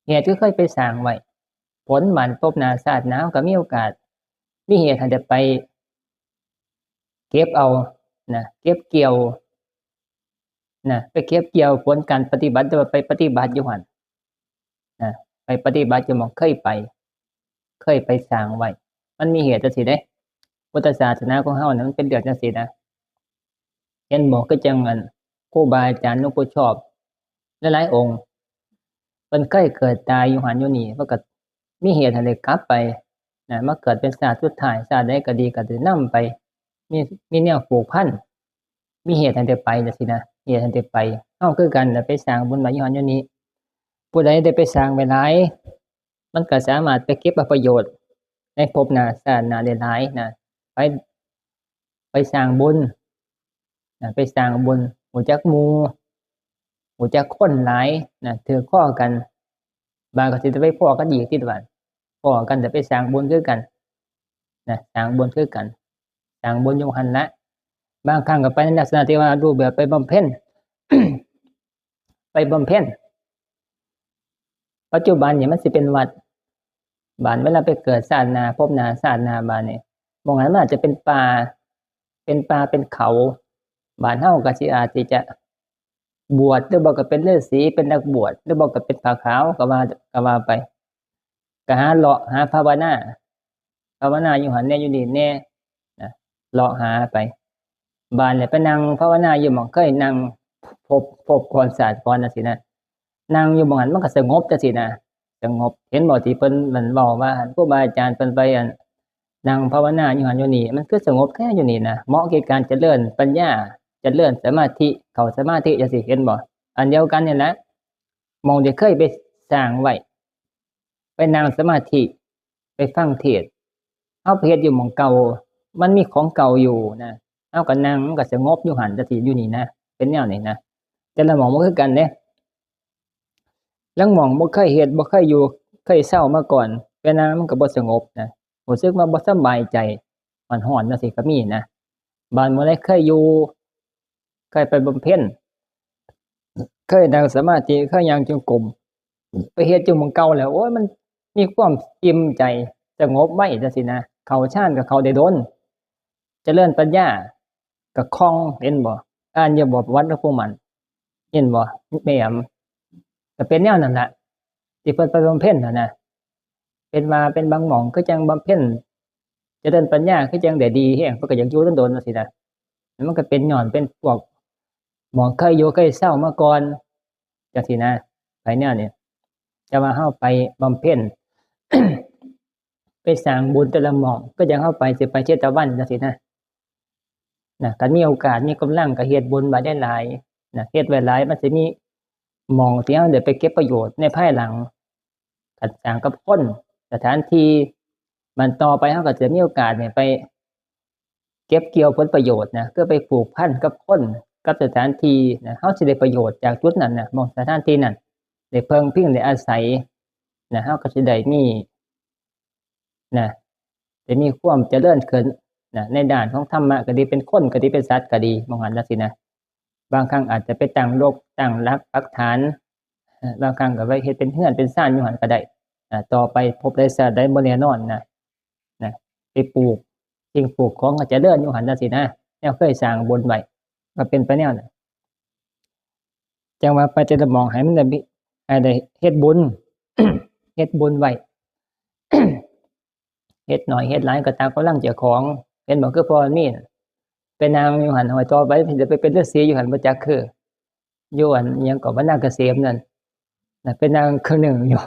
S1: เหตุที่เคยไปสร้างไว้ผลมันพบหน้าชาติหน้าก็มีโอกาสมีเหตุให้ได้ไปเก็บเอานะเก็บเกี่ยวนะไปเก็บเกี่ยวผลการปฏิบัติแต่ว่าไปปฏิบัติอยู่หั่นนะไปปฏิบัติอยู่หม้องเคยไปสร้างไว้มันมีเหตุจังซี่เด้พุทธศาสนาของเฮาน่ะมันเป็นเรื่องจังซี่นะเห็นบ่คือจังอันครูบาอาจารย์หลวงปู่ชอบหลายๆองค์เพิ่นเคยเกิดตายอยู่หั้นอยู่นี่เพิ่นก็มีเหตุให้ได้กลับไป นะมาเกิดเป็นศาสตร์สุดท้ายศาสตร์ใดก็ดีก็จะนำไปมีแนวผูกพันมีเหตุให้ได้ไปจังซี่นะเหตุให้ได้ไปเฮาคือกันน่ะไปสร้างบุญไว้อยู่หันอยู่นี้ผู้ใดได้ไปสร้างไว้หลายมันก็สามารถไปเก็บเอาประโยชน์ในภพหน้าชาติหน้าได้หลายนะไปสร้างบุญนะไปสร้างบุญรู้จักหมู่รู้จักคนหลายนะถือข้อกันบางก็สิได้ไปพ้อกันอีกติดว่าพ้อกันแต่ไปสร้างบุญคือกันนะสร้างบุญคือกันสร้างบุญอยู่หั่นละบางครั้งก็ไปในลักษณะที่ว่ารูปแบบไปบำเพ็ญ ไปบำเพ็ญปัจจุบันเนี่ยมันสิเป็นวัดบ้านเวลาไปเกิดชาติหน้าภพหน้าชาติหน้าบ้านนี่มองนั้นมันอาจจะเป็นป่าเป็นเขาบ้านเฮาก็สิอาจที่จะบวชหรือบ่ก็เป็นฤาษีเป็นนักบวชหรือบ่ก็เป็นผ้าขาวก็ว่าไปก็หาเลาะหาภาวนาอยู่หั่นแน่อยู่นี่แน่นะเลาะหาไปบ้านเนี่ยไปนั่งภาวนาอยู่หม้องเคยนั่งพบก่อนศาสตร์ก่อนจังซี่นะนั่งอยู่หม้องนั้นมันก็สงบจังซี่นะสงบเห็นบ่ที่เพิ่นมันเว้าว่าครูบาอาจารย์เพิ่นไปนั่งภาวนาอยู่หั่นอยู่นี่มันคือสงบแท้อยู่นี่นะเหมาะแก่การเจริญปัญญาเจริญสมาธิเข้าสมาธิจังซี่เห็นบ่อันเดียวกันนี่แหละหม้องที่เคยไปสร้างไว้ไปนั่งสมาธิไปฟังเทศน์เฮาไปเฮ็ดอยู่หม้องเก่ามันมีของเก่าอยู่นะเฮาก็นั่งมันก็สงบอยู่หั่นจังซี่อยู่นี่นะเป็นแนวนี้นะแต่ละหม้องบ่คือกันเด้ลางหม้องบ่เคยเฮ็ดบ่เคยอยู่เคยเซามาก่อนไปนั่งมันก็บ่สงบนะรู้สึกว่าบ่สบายใจมันร้อนจังซี่ก็มีนะบางมื้อใดเคยอยู่เคยไปบำเพ็ญเคยนั่งสมาธิเคยย่างจงกรมไปเฮ็ดอยู่หม้องเก่าแล้วโอ๊ยมันมีความอิ่มใจสงบไว้จังซี่นะเข้าฌานก็เข้าได้ดนเจริญปัญญาก็คล่องเห็นบ่อ่านอยู่บ่ประวัติหลวงปู่มั่นเห็นบ่แม่มก็เป็นแนวนั้นล่ะที่เพิ่นไปบำเพ็ญน่ะนะเป็นว่าเป็นบางหม้องคือจังบำเพ็ญเจริญปัญญาคือจังได้ดีแฮงเพิ่นก็อยากอยู่โดนๆจังซี่นะมันก็เป็นย้อนเป็นพวกหม้องเคยอยู่เคยเซามาก่อนจังซี่นะไปแนวนี้แต่ว่าเฮาไปบำเพ็ญ ไปสร้างบุญแต่ละหม้องก็จังเฮาไปสิไปเชตวันจังซี่นะคันมีโอกาสมีกำลังก็เฮ็ดบุญไว้ได้หลายนะเฮ็ดไว้หลายมันสิมีหม้องที่เฮาได้ไปเก็บประโยชน์ในภายหลังคันสร้างกับคนสถานที่มันต่อไปเฮาก็จะมีโอกาสเนี่ยไปเก็บเกี่ยวผลประโยชน์นะคือไปผูกพันกับคนกับสถานที่นะเฮาสิได้ประโยชน์จากจุดนั้นน่ะหม้องสถานที่นั้นได้เพิ่งพิงได้อาศัยนะเฮาก็สิได้มีนะได้มีความเจริญขึ้นนะในด้านของธรรมะก็ดีเป็นคนก็ดีเป็นสัตว์ก็ดีมองหันจังซี่นะบางครั้งอาจจะไปตั้งรกตั้งหลักปักฐานบางครั้งก็ไปเฮ็ดเป็นเรือนเป็นศาลอยู่หั่นก็ได้ต่อไปพบได้ชาติใดบ่แน่นอนนะไปปลูกสิ่งปลูกของก็เจริญอยู่หั่นจังซี่นะแนวเคยสร้างบุญไว้ก็เป็นไปแนวนั้นจังว่าไปแต่ละหม้องให้มันได้ให้ได้เฮ็ดบุญ เฮ็ดบุญไว้ เฮ็ดน้อยเฮ็ดหลายก็ตามกำลังเจ้าของเห็นบ่คือพ่อมีน่ะไปนั่งอยู่หั่นห้อยต่อไปสิได้ไปเป็นฤาษีอยู่หั่นบ่จักคืออยู่อันอิหยังก็วนาเกษมนั่นน่ะไปนั่งคือหนึ่งอยู่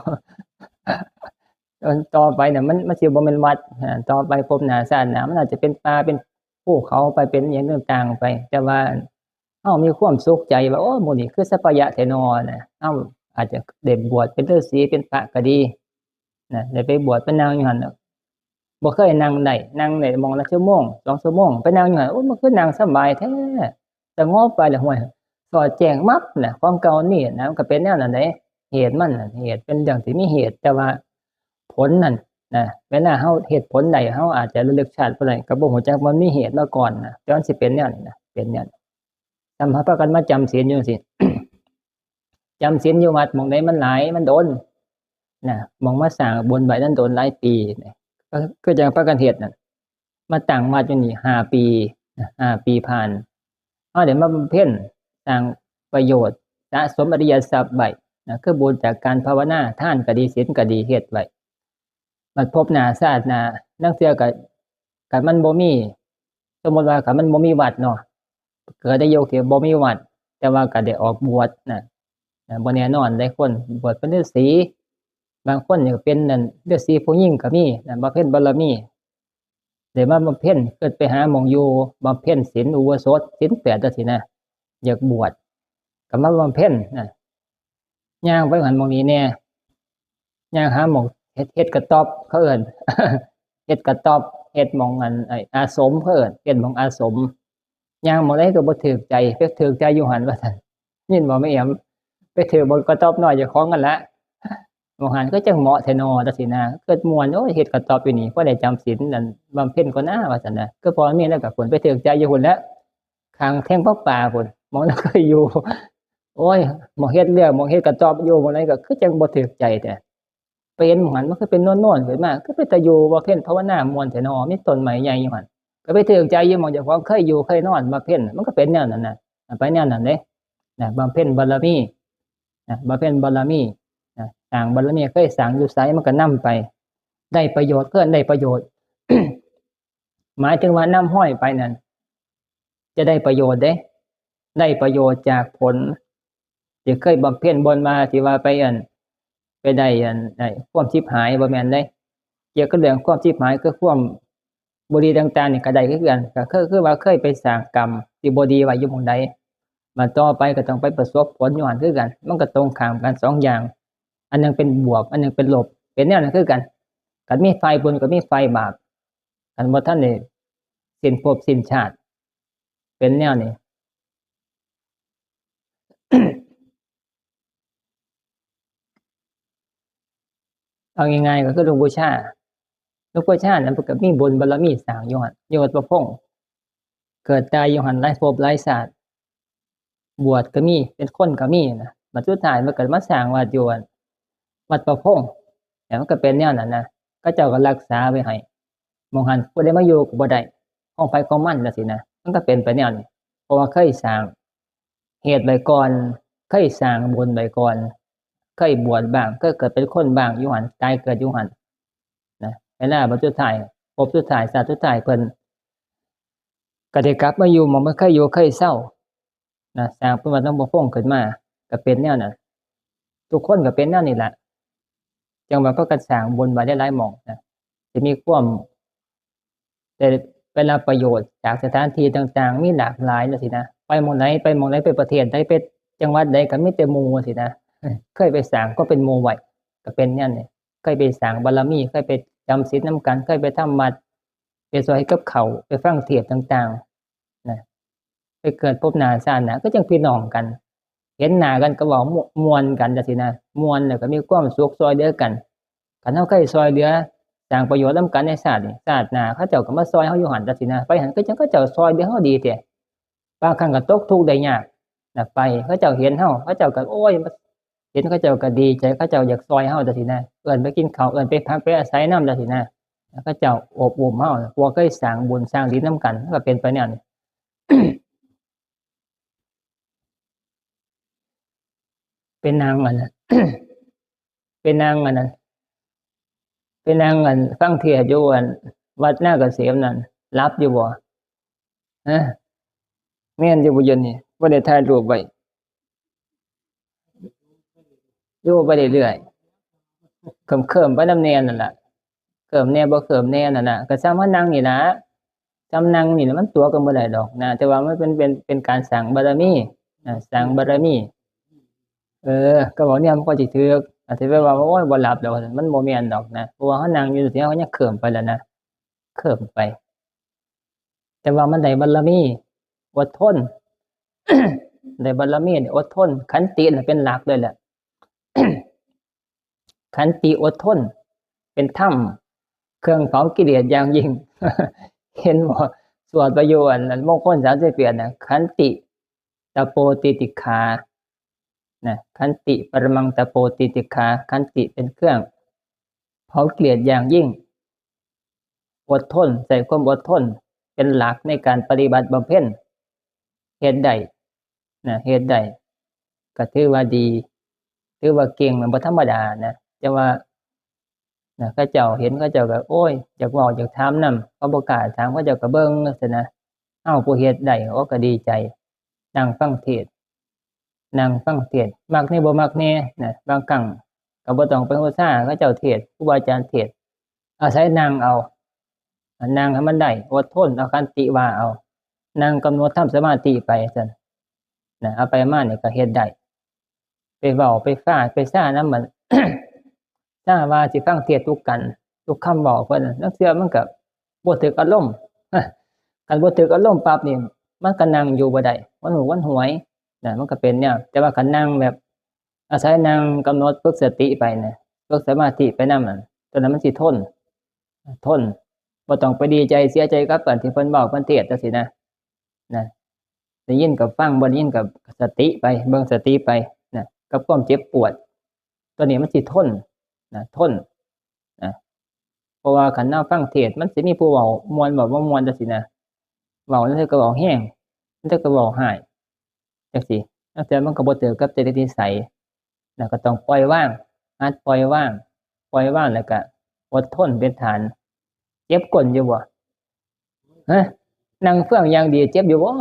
S1: ต่อไปน่ะมันสิบ่แม่นวัดต่อไปภพหน้าชาติหน้ามันอาจจะเป็นป่าเป็นภูเขาไปเป็นอิหยังต่างๆไปแต่ว่าเฮามีความสุขใจว่าโอ้หมู่นี้คือสัพพยะแท้น้อน่ะเฮาอาจจะได้บวชเป็นฤาษีเป็นพระก็ดีนะได้ไปบวชไปนั่งอยู่หั่นน่ะบ่เคยนั่งได้หม้องละชั่วโมง2ชั่วโมงไปนั่งอยู่หั่นโอ้มันคือนั่งสบายแท้สงบไปแล้วห้วยสอดแจ้งมับน่ะความเก่านี่นะมันก็เป็นแนวนั้นเด้เหตุมันน่ะเหตุเป็นเรื่องที่มีเหตุแต่ว่าผลนั่นนะเวลาเฮาเฮ็ดผลใดเฮาอาจจะระลึกชาติบ่ได้ก็บ่ฮู้จักมันมีเหตุมาก่อนนะแต่มันสิเป็นแนวนี้นะเป็นแนวทำให้พากันมาจำศีลอยู่จังซี่ จำศีลอยู่วัดหม้องใดมันหลายมันโดนนะหม้องมาสร้างบุญไว้นั้นโดนหลายปีนะก็คือจังพากันเฮ็ดนั่นมาตั้งวัดอยู่นี่5ปี5ปีผ่านเฮาได้มาบำเพ็ญสร้างประโยชน์สะสมอริยทรัพย์ไว้นะคือบุญจากการภาวนาทานก็ดีศีลก็ดีเฮ็ดไว้บัดพบหน้าชาติหน้าลางเทื่อก็มันบ่มีสมมุติว่าคันมันบ่มีวัดเนาะเกิดในยุคที่บ่มีวัดแต่ว่าก็ได้ออกบวชนะบ่แน่นอนได้คนบวชเป็นฤาษี บางคนนี่ก็เป็นนั่นฤาษีผู้หญิงก็มีนะบำเพ็ญบารมีได้มาบำเพ็ญเกิดไปหาหม่องอยู่บำเพ็ญศีลอุโบสถศีล8จังซี่นะอยากบวชก็มาบำเพ็ญนะย่างไปหันหม่องนี้แน่ย่างหาหม่องเฮ็ดกระต๊อบเขาเอิ้น เฮ็ดกระต๊อบเฮ็ดหม่องอันอาสมเขาเอิ้นเฮ็ดหม่องอาสมย่างหม่องใดก็บ่ถูกใจไปถูกใจอยู่หันว่าซั่นยินบ่แม่แอมไปถูกบ่กระต๊อบน้อยเจ้าของกันละหม่องหันก็จังเหมาะแท้น้อจังซี่นะเกิดม่วนโอ้ยเฮ็ดกระต๊อบอยู่นี่พอได้จำศีลนั่นบำเพ็ญก่อนนะว่าซั่นน่ะก็พอมีแล้วก็ผลไปถูกใจอยู่พุ่นแหล้วข้างแท่งพระป่าพุ่นหม่องนั้นเคยอยู่ โอ้ยหม่องเฮ็ดเรื่องหม่องเฮ็ดกระต๊อบอยู่หม่องใดก็คือจังบ่ถูกใจแท้ไปเห็นหม่องหันมันคือเป็นโน่นๆขึ้นมาคือเป็นตาอยู่บำเพ็ญภาวนาม่วนแท้น้อมีต้นไม้ใหญ่อยู่หั่นก็ไปถูกใจอยู่หม่องเจ้าของเคยอยู่เคยนอนบำเพ็ญมันก็เป็นแนวนั้นน่ะไปแนวนั้นเด้นะบำเพ็ญบารมีนะบำเพ็ญบารมีนะสร้างบารมีเคยสร้างอยู่ไสมันก็นำไปได้ประโยชน์เพิ่นได้ประโยชน์ หมายถึงว่านำห้อยไปนั่นจะได้ประโยชน์เด้ได้ประโยชน์จากผลที่เคยบำเพ็ญบนมาที่ว่าไปได้ความชิบหายบ่แม่นเด้เกี่ยวกับเรื่องความชิบหายคือความบ่ดีต่างๆนี่ก็ได้คือกันก็คือว่าเคยไปสร้างกรรมที่บ่ดีไว้อยู่หม้องใดมาต่อไปก็ต้องไปประสบผลอยู่หั่นคือกันมันก็ตรงข้ามกัน2อย่างอันนึงเป็นบวกอันนึงเป็นลบเป็นแนวนั้นคือกันคันมีไฟบุญก็มีไฟบาปคันบ่ทันได้สิ้นภพสิ้นชาติเป็นแนวนี้ เอาง่ายๆก็คือหลวงปู่ชานั้นเพิ่นก็มีบุญบารมีสร้างอยู่หั่นอยู่วัดประพงษ์เกิดตายอยู่หั่นหลายภพหลายชาติบวชก็มีเป็นคนก็มีนะบัดสุดท้ายมันก็มาสร้างวัดอยู่วัดประพงษ์แต่มันก็เป็นแนวนั้นนะเขาเจ้าก็รักษาไว้ให้หม้องหันผู้ใดมาอยู่ก็บ่ได้ของไผของมันจังซี่นะมันก็เป็นไปแนวนี้เพราะว่าเคยสร้างเหตุไว้ก่อนเคยสร้างบุญไว้ก่อนเคยบวชบ้างเคยเกิดเป็นคนบ้างอยู่หั่นตายเกิดอยู่หั่นนะเวลาบัดสุดท้ายภพสุดท้ายชาติสุดท้ายเพิ่นก็ได้กลับมาอยู่หม้องมันเคยอยู่เคยเศร้านะสร้างเพิ่นว่าต้องบ่ฟ้องขึ้นมาก็เป็นแนวนั้นทุกคนก็เป็นแนวนี้แหละจังว่าเขาก็สร้างบุญไว้หลายๆหม้องนะสิมีความได้รับประโยชน์จากสถานที่ต่างๆมีหลากหลายจังซี่นะไปหม้องไหนไปประเทศใดไปจังหวัดใดก็มีแต่หมู่จังซี่นะเคยไปสร้างก็เป็นหมู่ไว้ก็เป็นแนวนี้เคยไปสร้างบารมีเคยไปจำศีลนำกันเคยไปทำวัดไปซอยกับข้าวไปฟังเทศน์ต่างๆนะไปเกิดพบหน้าชาติหน้าก็จังพี่น้องกันเห็นหน้ากันก็เว้าม่วนกันจังซี่นะม่วนแล้วก็มีความสุขซอยเหลือกันคันเฮาเคยซอยเหลือสร้างประโยชน์นำกันในชาตินี้ชาติหน้าเขาเจ้าก็มาซอยเฮาอยู่หั่นจังซี่นะไปหันคือจังเขาเจ้าซอยเหลือเฮาดีแท้บางครั้งก็ตกทุกข์ได้ยากนะไปเขาเจ้าเห็นเฮาเขาเจ้าก็โอ๊ยเห็นเขาเจ้าก็ดีใจเขาเจ้าอยากซอยเฮาจังซี่นะเอิ้นไปกินข้าวเอิ้นไปพักไปอาศัยนำจังซี่นะแล้วเขาเจ้าโอบอุ้มเฮาพวกเคยสร้างบุญสร้างศีลนำกันมันก็เป็นไปแนวนี้ เป็นนางอันนั้น เป็นนางอันนั้นเป็นนางอันฟังเทศน์อยู่วัดนาเกษมนั่นหลับอยู่บ่ฮะแม่นอยู่บ่เดี๋ยวนี้บ่ได้ถ่ายรูปไว้อยู่ไปเรื่อยๆเคิมๆไปนำแน่นั่นล่ะเคิมแน่บ่เคิมแน่นั่นน่ะก็ส่ำว่านั่งนี่ล่ะส่ำนั่งนี่ล่ะมันตัวกันบ่ได้ดอกนะแต่ว่ามันเป็นการสร้างบารมีสร้างบารมีก็บอกเนี่ยมันก็สิถูกสิไปว่าโอ๊ยบ่หลับดอกมันบ่แม่นดอกนะเพราะว่าเรานั่งอยู่ซื่อๆเรายังเคลิ้มไปแล้วนะเคลิ้มไปแต่ว่ามันได้บารมีอดทน ได้บารมีอดทนขันติน่ะเป็นหลักเลยแหละ ขันติอดทนเป็นธรรมเครื่องเผากิเลสอย่างยิ่ง เห็นบ่สวดประโยชน์มงคล38น่ะขันติตโปติติขานะขันติปรมังตโปติติขาขันติเป็นเครื่องเผาเกลียดอย่างยิ่งอดทนใส่ความอดทนเป็นหลักในการปฏิบัติบำเพ็ญเหตุใดนะเหตุใดก็ถือว่าดีถือว่าเก่งมันบ่ธรรมดานะแต่ว่าเขาเจ้าเห็นเขาเจ้าก็โอ้ยอยากเว้าอยากถามนำเขาบ่กล้าถามเขาเจ้าก็เบิ่งจังซี่นะเอ้าผู้เฮ็ดได้เขาก็ดีใจนั่งฟังเทศน์มักแน่บ่มักแน่นะบางครั้ง ก็บ่ต้องไปโหซ่าเขาเจ้าเทศน์ครูบาอาจารย์เทศน์อาศัยนั่งเอานั่งให้มันได้อดทนเอาขันติว่าเอานั่งกำหนดทำสมาธิไปซั่นนะเอาไปมานี่ก็เฮ็ดได้ไปเว้าไปฟ้าไปซ่านำมัน ถ้าว่าสิฟังเทศน์ทุกกันทุกคำเว้าเพิ่นนักเทื่อมันก็บ่ถูกอารมณ์ คันบ่ถูกอารมณ์ปั๊บนี่มันก็นั่งอยู่บ่ได้วันหูวันหวยนะมันก็เป็นแนวแต่ว่าคันนั่งแบบอาศัยนั่งกำหนดฝึกสติไปนะฝึกสมาธิไปนำนั่นตอนนั้นมันสิทนบ่ต้องไปดีใจเสียใจกับอันที่เพิ่นเว้าเพิ่นเทศน์จังซี่นะได้ยินก็ฟังบ่ได้ยินก็สติไปเบิ่งสติไปนะกับความเจ็บปวดตัวนี้มันสิทนนะเพราะว่าคันเราฟังเทศน์มันสิมีผู้เว้าม่วนเว้าบ่ม่วนจังซี่นะเว้าจังซี่ก็เว้าแรงจังซี่ก็เว้าร้ายจังซี่แล้วแต่มันก็บ่ถูกกับจริตนิสัยนะก็ต้องปล่อยวางหัดปล่อยวางแล้วก็อดทนเป็นฐานเจ็บก้นอยู่บ่ฮะนั่งเฟื่องอย่างดีเจ็บอยู่บ่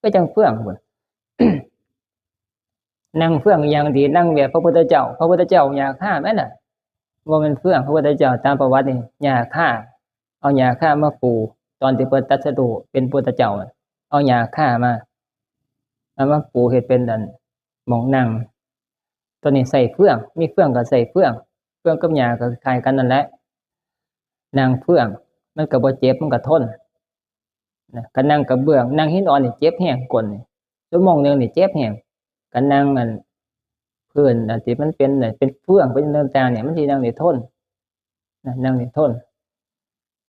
S1: ก็จังเฟื่องพุ่น นั่งเฟื่องอย่างดีนั่งแบบพระพุทธเจ้าหญ้าคาแม่นน่ะบ่แม่นเฟื่องพระพุทธเจ้าตามประวัตินี่หญ้าคาเอาหญ้าคามาปูตอนที่เพิ่นตรัสรู้เป็นพุทธเจ้าเอาหญ้าคามาเอามาปูเฮ็ดเป็นอันหม้องนั่งตัวนี้ใส่เฟื่องมีเฟื่องก็ใส่เฟื่องกับหญ้าก็คล้ายกันนั่นแหละนั่งเฟื่องมันก็บ่เจ็บมันก็ทนนะก็นั่งกระเบื้องนั่งหินอ่อนนี่เจ็บแฮงก้นนี่ชั่วโมงนึงนี่เจ็บแฮงก็นั่งอันพื้นอันที่มันเป็นเป็นเฟื่องเป็นต่างๆเนี่ยมันสินั่งได้ทนนะนั่งได้ทน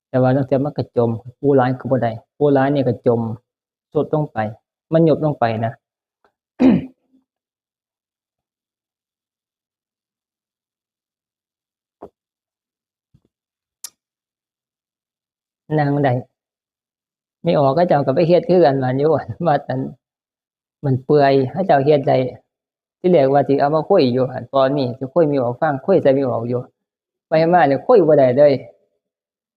S1: แต่ว่าตั้งแต่มันก็จมผู้ร้ายก็บ่ได้ผู้ร้ายนี่ก็จมสุดลงไปมันยุบลงไปนะ นั่งได้ไม่ออกก็เจ้าก็ไปเฮ็ดคือกันว่าอยู่ว่าอันมันเปื่อยเขาเจ้าเฮ็ดได้ที่แรกว่าสิเอามาคุยอยู่หั่นตอนนี้สิคุยมีออกฟังคุยใส่มีออกอยู่ไปมาเนี่ยคุยบ่ได้เลย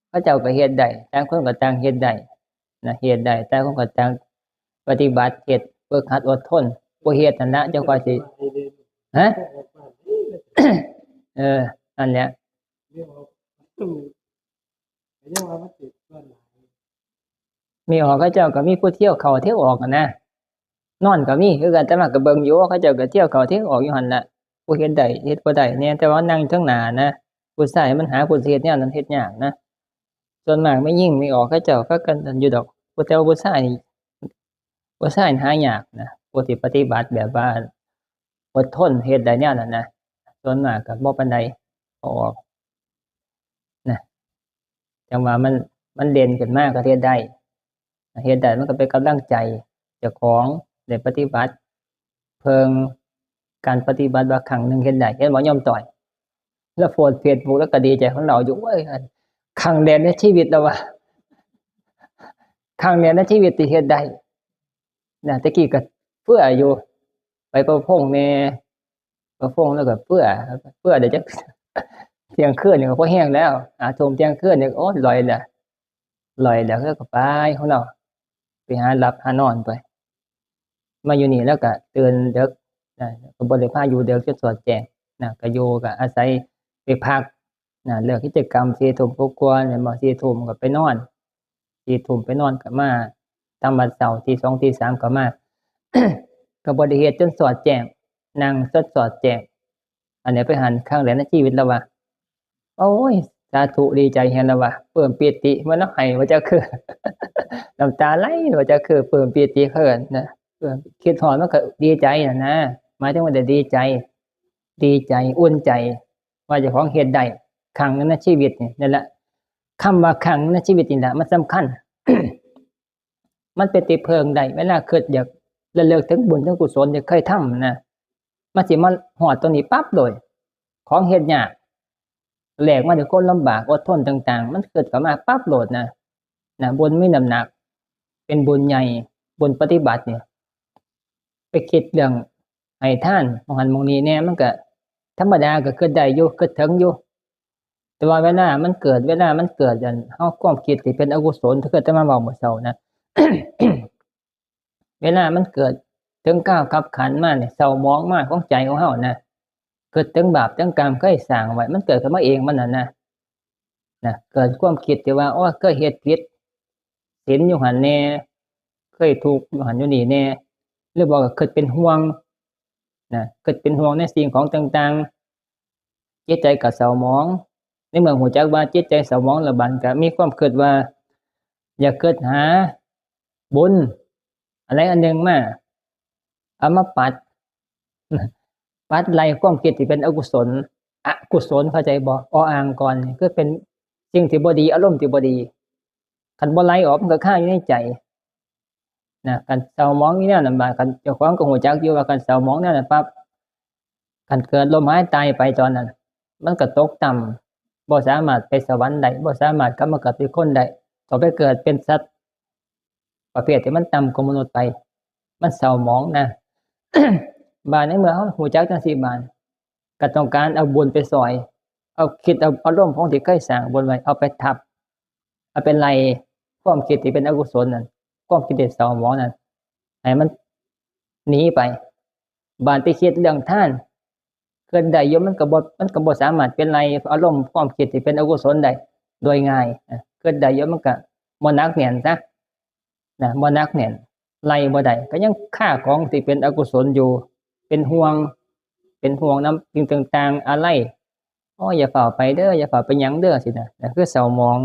S1: เขาเจ้าก็เฮ็ดได้ต่างคนก็ต่างเฮ็ดได้นะเฮ็ดได้ต่างคนก็ต่างปฏิบัติเฮ็ดฝึกหัดอดทนบ่เฮ็ดนั่นล่ะจังว่าสิฮะ นั่นแหละมีออกเขาเจ้าก็มีผู้เที่ยวเข้าเที่ยวออกอะนะนอนก็มีคือกันแต่ว่าก็เบิ่งอยู่เขาเจ้าก็เที่ยวเข้าเที่ยวออกอยู่หั่นล่ะผู้เฮ็ดได้เฮ็ดบ่ได้แหน่แต่ว่านั่งอยู่เทิงหน้านะผู้ชายมันหาผู้สิเฮ็ดแนวนั้นเฮ็ดยากนะส่วนมากไม่ยิ่งไม่ออกเขาเจ้าพากันนั่นอยู่ดอกแต่ว่าผู้ชายนี่หายากนะผู้ที่ปฏิบัติแบบว่าอดทนเฮ็ดได้แนวนั้นนะส่วนมากก็บ่ปานใดเอาออกนะจังว่ามันเด่นขึ้นมาก็เฮ็ดได้มันก็เป็นกำลังใจเจ้าของได้ปฏิบัติเพิ่งการปฏิบัติว่าครั้งหนึงเฮ็ดได้เห็นบ่ยอมต่อยแล้วโพสต์ Facebook แล้วก็ดีใจของเราอยู่เว้ยครั้งแรกในชีวิตแล้วว่ะครั้งแรกในชีวิตที่เฮ็ดได้นะแต่กี้ก็เฟื่ออยู่ไปประพงแน่ประพงแล้วก็เฟื่อได้จัก เที่ยงคืนนี่ก็พอแห้งแล้วทุ่มเที่ยงคืนนี่โอ๊ยลอยแล้วก็ไปของเราไปหาหลับหานอนไปมาอยู่นี่แล้วก็ตื่นดึกนะก็บ่ได้พาอยู่ดึกจนสอดแจ้งนะก็อยู่ก็อาศัยไปพักนะเลิกกิจกรรม 4 ทุ่มกว่าๆเนี่ยบ่4 ทุ่มก็ไปนอน4 ทุ่มไปนอนก็มาทำบัดเช้าตี 2 ตี 3ก็มา ก็บ่ได้เฮ็ดจนสอดแจ้งนั่งสอดแจ้งอันนี้ไปหันครั้งแรกในชีวิตแล้วว่าโอ้ยสาธุดีใจแฮงแล้วว่าปลื้มปิติมันให้ว่าจะคือ น้ำตาไหลว่าจะคือปลื้มปิติเขินนะคิดฮอดมันก็ดีใจน่ะนะหมายถึงว่าได้ดีใจอุ่นใจว่าเจ้าของเฮ็ดได้ครั้งหนึ่งในชีวิตนี่นั่นแหละคำว่าครั้งในชีวิตนี่แหละมันสำคัญ มันเป็นติเพิงได้เวลาคิดอยากระลึกถึงบุญถึงกุศลที่เคยทำนะมันสิมาฮอดตัวนี้ปั๊บเลยของเฮ็ดยากแลกมาด้วยคนลำบากอดทนต่างๆมันเกิดเข้ามาปั๊บโลดนะบุญมีน้ำหนักเป็นบุญใหญ่บุญปฏิบัติเนี่ยไปคิดเรื่องให้ทานมองหันมองนี้แน่มันก็ธรรมดาก็เกิดได้อยู่เกิดถึงอยู่แต่ว่าเวลามันเกิดอันเฮาความคิดที่เป็นอกุศลถ้าเกิดจะมาเว้ามื้อเช้านะ เวลามันเกิดถึงก้าวขับขันมาเนี่ยเศร้าหมองมากของใจของเฮานะ เกิดตั้งบาปตั้งกรรมเคยสร้างไว้มันเกิดขึ้นมาเองมันน่ะนะเกิดความคิดที่ว่าเคยเฮ็ดผิดศีลอยู่หันแน่เคยถูกอยู่หันอยู่นี่แน่หรือบอกว่าเกิดเป็นห่วงเกิดเป็นห่วงในสิ่งของต่างๆจิตใจก็เศร้าหมองในเมื่อหูจักว่าจิตใจเศร้าหมองแล้วบัดก็มีความคิดว่าอย่าเกิดหาบุญอะไรอันหนึ่งมาเอามาปัดไล่ความคิดที่เป็นอกุศลเข้าใจบ่อ่างก่อนคือเป็นสิ่งที่บ่ดีอารมณ์ที่บ่ดีคันบ่ไล่ออกมันก็ค้างอยู่ในใจคันเศร้าหมองนี่แนวนั้นบาดคันเจ้าของก็ฮู้จักอยู่ว่าคันเศร้าหมองแนวนั้นปั๊บคันเกิดลมหายตายไปตอนนั้นมันก็ตกต่ำบ่สามารถไปสวรรค์ได้บ่สามารถกลับมาเกิดเป็นคนได้ก็ไปเกิดเป็นสัตว์ประเภทที่มันต่ำกว่ามนุษย์ไปมันเศร้าหมองนะ บาดในเมื่อเฮาฮู้จักจังซี่บาดก็ต้องการเอาบุญไปซอยเอาคิดเอาอารมณ์ของที่เคยสร้างบุญไว้เอาไปทับเอาเป็นไล่ความคิดที่เป็นอกุศลนั่นความคิดที่เศร้าหมองนั่นให้มันหนีไปบาดไปคิดเรื่องทานเกิดได้อยู่มันก็บ่สามารถเป็นไล่อารมณ์ความคิดที่เป็นอกุศลได้โดยง่ายเกิดได้อยู่มันก็บ่หนักแน่นซะบ่หนักแน่นไล่บ่ได้ก็ยังฆ่าของที่เป็นอกุศลอยู่เป็นห่วงนำสิ่งต่างๆอะไรอย่าฝ่าไปเด้ออย่าฝ่าไปหยังเด้อสินะคือเศร้าหมอง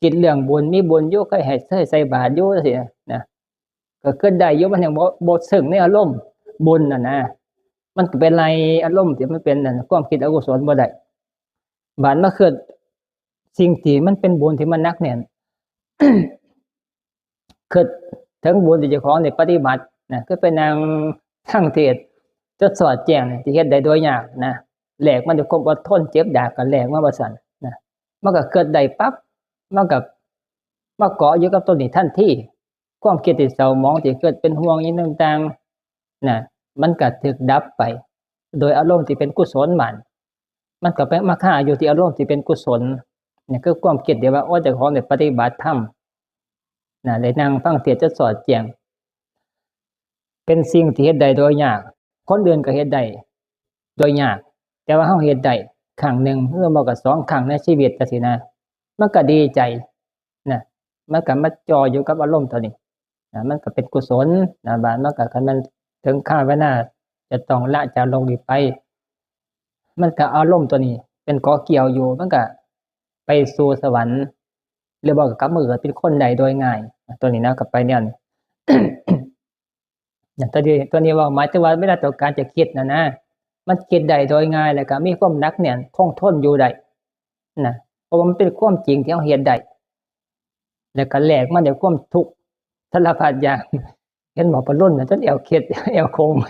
S1: คิดเรื่องบุญมีบุญอยู่เคยให้ใส่บาตรอยู่สินะก็เกิดได้อยู่มันยังบ่ซึ้งในอารมณ์บุญน่ะนะมันก็เป็นไรอารมณ์ที่มันเป็นนั่นความคิดอกุศลบ่ได้บาดมาเกิดสิ่งที่มันเป็นบุญที่มันหนักแน่น เกิดถึงบุญที่เจ้าของได้ปฏิบัติก็เป็นนางทั้งเทศจดสอดแจ้งที่เฮ็ดได้โดยยากแหลกมันด้วยความอดทนเจ็บดากก็แหลกมาบ่ซั่นมันก็เกิดได้ปั๊บมันก็มาเกาะอยู่กับตัวนี้ทันทีความคิดที่เศร้าหมองที่เกิดเป็นห่วงอย่างต่างๆมันก็ถูกดับไปโดยอารมณ์ที่เป็นกุศลมันก็ไปมาฆ่าอยู่ที่อารมณ์ที่เป็นกุศลคือความคิดเดียวว่าเจ้าของได้ปฏิบัติธรรมได้นั่งฟังเทศน์จดสอดแจ้งเป็นสิ่งที่เฮ็ดได้โดยยากคนอื่นก็เฮ็ดได้โดยยากแต่ว่าเฮาเฮ็ดได้ครั้งหนึ่งหรือบ่ก็2ครั้งในชีวิตจังซี่นะมันก็ดีใจมันก็มาจ่ออยู่กับอารมณ์ตัวนี้มันก็เป็นกุศลบาดมันก็คันมันถึงคราวเวลาจะต้องละจากโลกนี้ไปมันก็อารมณ์ตัวนี้เป็นเกาะเกี่ยวอยู่มันก็ไปสู่สวรรค์หรือบ่ก็กลับมาเกิดเป็นคนได้โดยง่ายตัวนี้ก็ไปเนี่ย ตัวนี้ว่าหมายถึงว่าเวลาต้องการจะคิดนะมันคิดได้โดยง่ายแล้วก็มีความหนักแน่นคงทนอยู่ได้เพราะว่ามันเป็นความจริงที่เฮาเฮ็ดได้แล้วก็แลกมาด้วยความทุกข์สารพัดอย่างเห็นหมอปรุ่นจนเอวเคล็ดเอวโค้งไป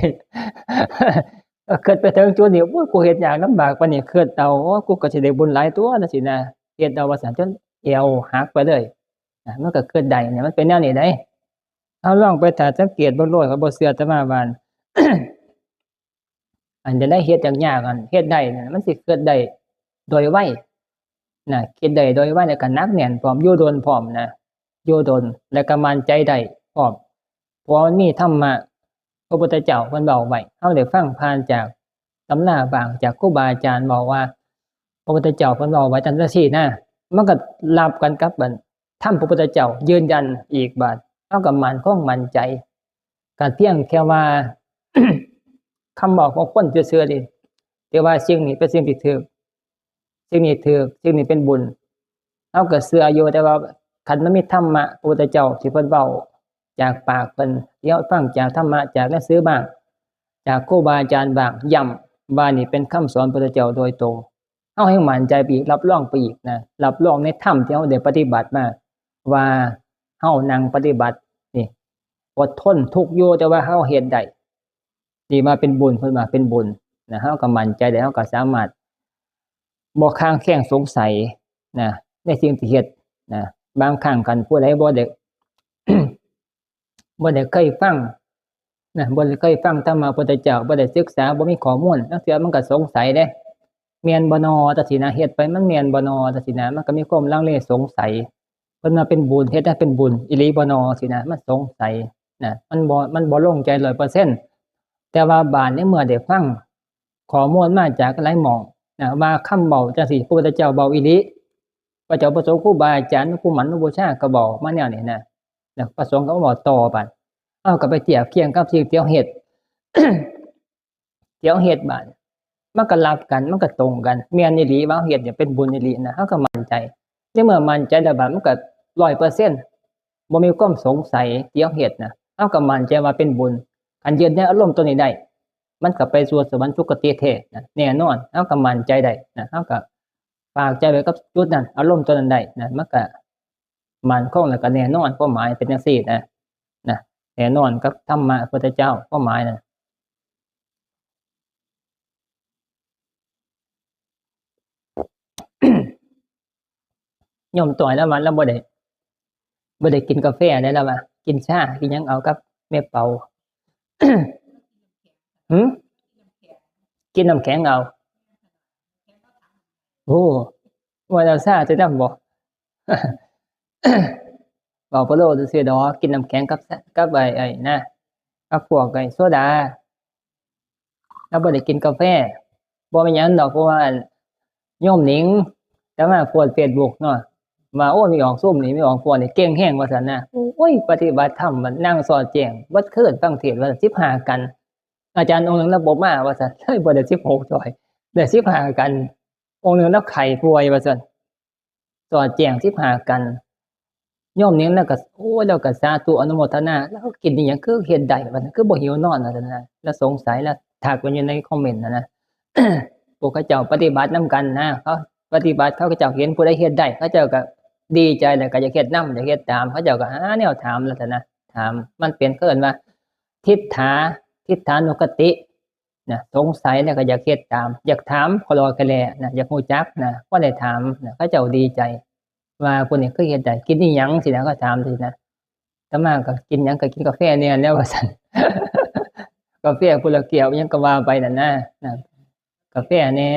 S1: เกิดไปถึงจุดนี้กูเฮ็ดยากลำบากปานนี้เกิดเอากูก็สิได้บุญหลายตัวจังซี่นะเฮ็ดเอาว่าซั่นจนเอวหักไปเลยมันก็เกิดได้มันเป็นแนวนี้ได้เอาลองไปถ้าสังเกตเบิ่งโลดก็บ่เชื่อแต่มาว่า อันจะได้เฮ็ดยากๆอันเฮ็ดได้มันสิเกิดได้โดยไวคิดได้โดยไวแล้วก็หนักแน่นพร้อมอยู่ดนพร้อมอยู่ดนแล้วก็มั่นใจได้พร้อมเพราะมันมีธรรมะพระพุทธเจ้าเพิ่นเว้าไว้เฮาได้ฟังผ่านจากตำราบางจากครูบาอาจารย์บอกว่าพระพุทธเจ้าเพิ่นเว้าไว้จังซี่มันก็รับกันกับบัดธรรมพระพุทธเจ้ายืนยันอีกบัดเฮาก็มั่นใจก็เพียงแค่ว่า คำบอกของคนซื่อๆนี่แต่ว่าสิ่งนี้เป็นสิ่งที่ถูกสิ่งนี้เป็นบุญเฮาก็เชื่ออยู่แต่ว่าคันมันมีธรรมะพระพุทธเจ้าที่เพิ่นเว้าจากปากเพิ่นที่เฮาฟังจากธรรมะจากหนังสือบ้างจากครูบาอาจารย์บ้างย้ำว่านี่เป็นคำสอนพระพุทธเจ้าโดยตรงเฮาให้มั่นใจไปอีกรับรองไปอีกรับรองในธรรมที่เฮาได้ปฏิบัติมาว่าเฮานั่งปฏิบัตินี่อดทนทุกข์อยู่แต่ว่าเฮาเฮ็ดได้นี่มาเป็นบุญเพิ่นว่าเป็นบุญเฮาก็มั่นใจได้เฮาก็สามารถบ่ค้างแข้งสงสัยในสิ่งที่เฮ็ดบางครั้งกันผู้ใดบ่ได้ บ่ได้เคยฟังบ่ได้เคยฟังธรรมะพุทธเจ้าบ่ได้ศึกษาบ่มีข้อมูลจังซี่มันก็สงสัยเด้แม่นบ่นอจังซี่เฮ็ดไปมันแม่นบ่นอจังซี่มันก็มีความลังเลสงสัยเพิ่นว่าเป็นบุญเฮ็ดได้เป็นบุญอีหลีบ่นอจังซี่มันสงสัยมันบ่ลงใจ 100% แต่ว่าบาดในเมื่อได้ฟัง ข้อมูลมาจากหลายหม่องนะว่าคำเว้าจังซี่พระพุทธเจ้าเว้าอีหลีพระเจ้าประสงค์ครูบาอาจารย์ผู้หมั่นบูชาก็บอกมาแนวนี้นะพระสงฆ์ก็บอกต่อบัดเอาก็ไปเทียบเคียงกับสิ่งที่เฮาเฮ็ด ที่เฮาเฮ็ดบัดมันก็รับกันมันก็ตรงกันแม่นอีหลีว่าเฮาเฮ็ดเนี่ยเป็นบุญอีหลีนะเฮาก็มั่นใจในเมื่อมั่นใจแล้วบัดมันก็100%บ่มีความสงสัยที่เฮาเฮ็ดนะเฮาก็มั่นใจว่าเป็นบุญคันยืนในอารมณ์ตัวนี้ได้มันก็ไปสู่สวรรค์สุคติแท้นะแน่นอนเฮาก็มั่นใจได้นะเฮาก็ฝากใจไว้กับจุดนั้นอารมณ์ตัวนั้นได้นะมันก็มั่นคงแล้วก็แน่นอนความหมายเป็นจังซี่นะแน่นอนกับธรรมะพระพุทธเจ้าความหมายนะโยมต่อยแล้วมันแล้วบ่ได้กินกาแฟได้แล้วว่ากินชากินหยังเอากับแม่เปา หือกินน้ำแข็งเอาโอ้ว่าแล้วชาจะนำบ่ เว้าบ่โลซื่อๆดอกกินน้ำแข็งกับไอ้นะกับพวกไอ้โซดาแล้วบ่ได้กินกาแฟบ่แม่นหยังดอกเพราะว่าโยมหนิงแต่มาโพสต์ Facebook เนาะว่าโอ้ยมีออกซุ่มนี่มีออกพวกนี่เก่งแฮงว่าซั่นนะโอ้ยปฏิบัติธรรมมันนั่งสอดแจ้งเบิดคืนฟังเทศน์ว่า15กันอาจารย์องค์หนึงแล้วบ่มาว่าซั่นเลยบ่ได้16จ้อยได้15กันองค์หนึงแล้วไข้ป่วยว่าซั่นสอดแจ้ง15กันโยมหนิงแล้วก็โอ้ยแล้วก็สาธุอนุโมทนาแล้วกินอีหยังคือเฮ็ดได้ว่าซั่นคือบ่หิวนอนว่าซั่นนะแล้วสงสัยแล้วทักไว้อยู่ในคอมเมนต์นะ พวกเขาเจ้าปฏิบัตินำกันนะเขาปฏิบัติเขาก็เจ้าเห็นผู้ใดเฮ็ดได้เขาเจ้าก็ดีใจแล้วก็อยากเฮ็ดนำอยากเฮ็ดตามเขาเจ้าก็หาแนวถามแล้วซั่นนะถามมันเป็นเขาเอิ้นว่าทิฏฐานุคตินะสงสัยแล้วก็อยากเฮ็ดตามอยากถามคลอแคลนะอยากรู้จักนะบ่ได้ถามนะเขาเจ้าดีใจว่าผู้นี้คือเฮ็ดได้กินอีหยังสินะเขาถามสินะอาตมาก็กินหยังก็กินกาแฟแน่แล้วว่าซั่น กาแฟผู้ละแก้วอิหยังก็ว่าไปนั่นนะกาแฟแน่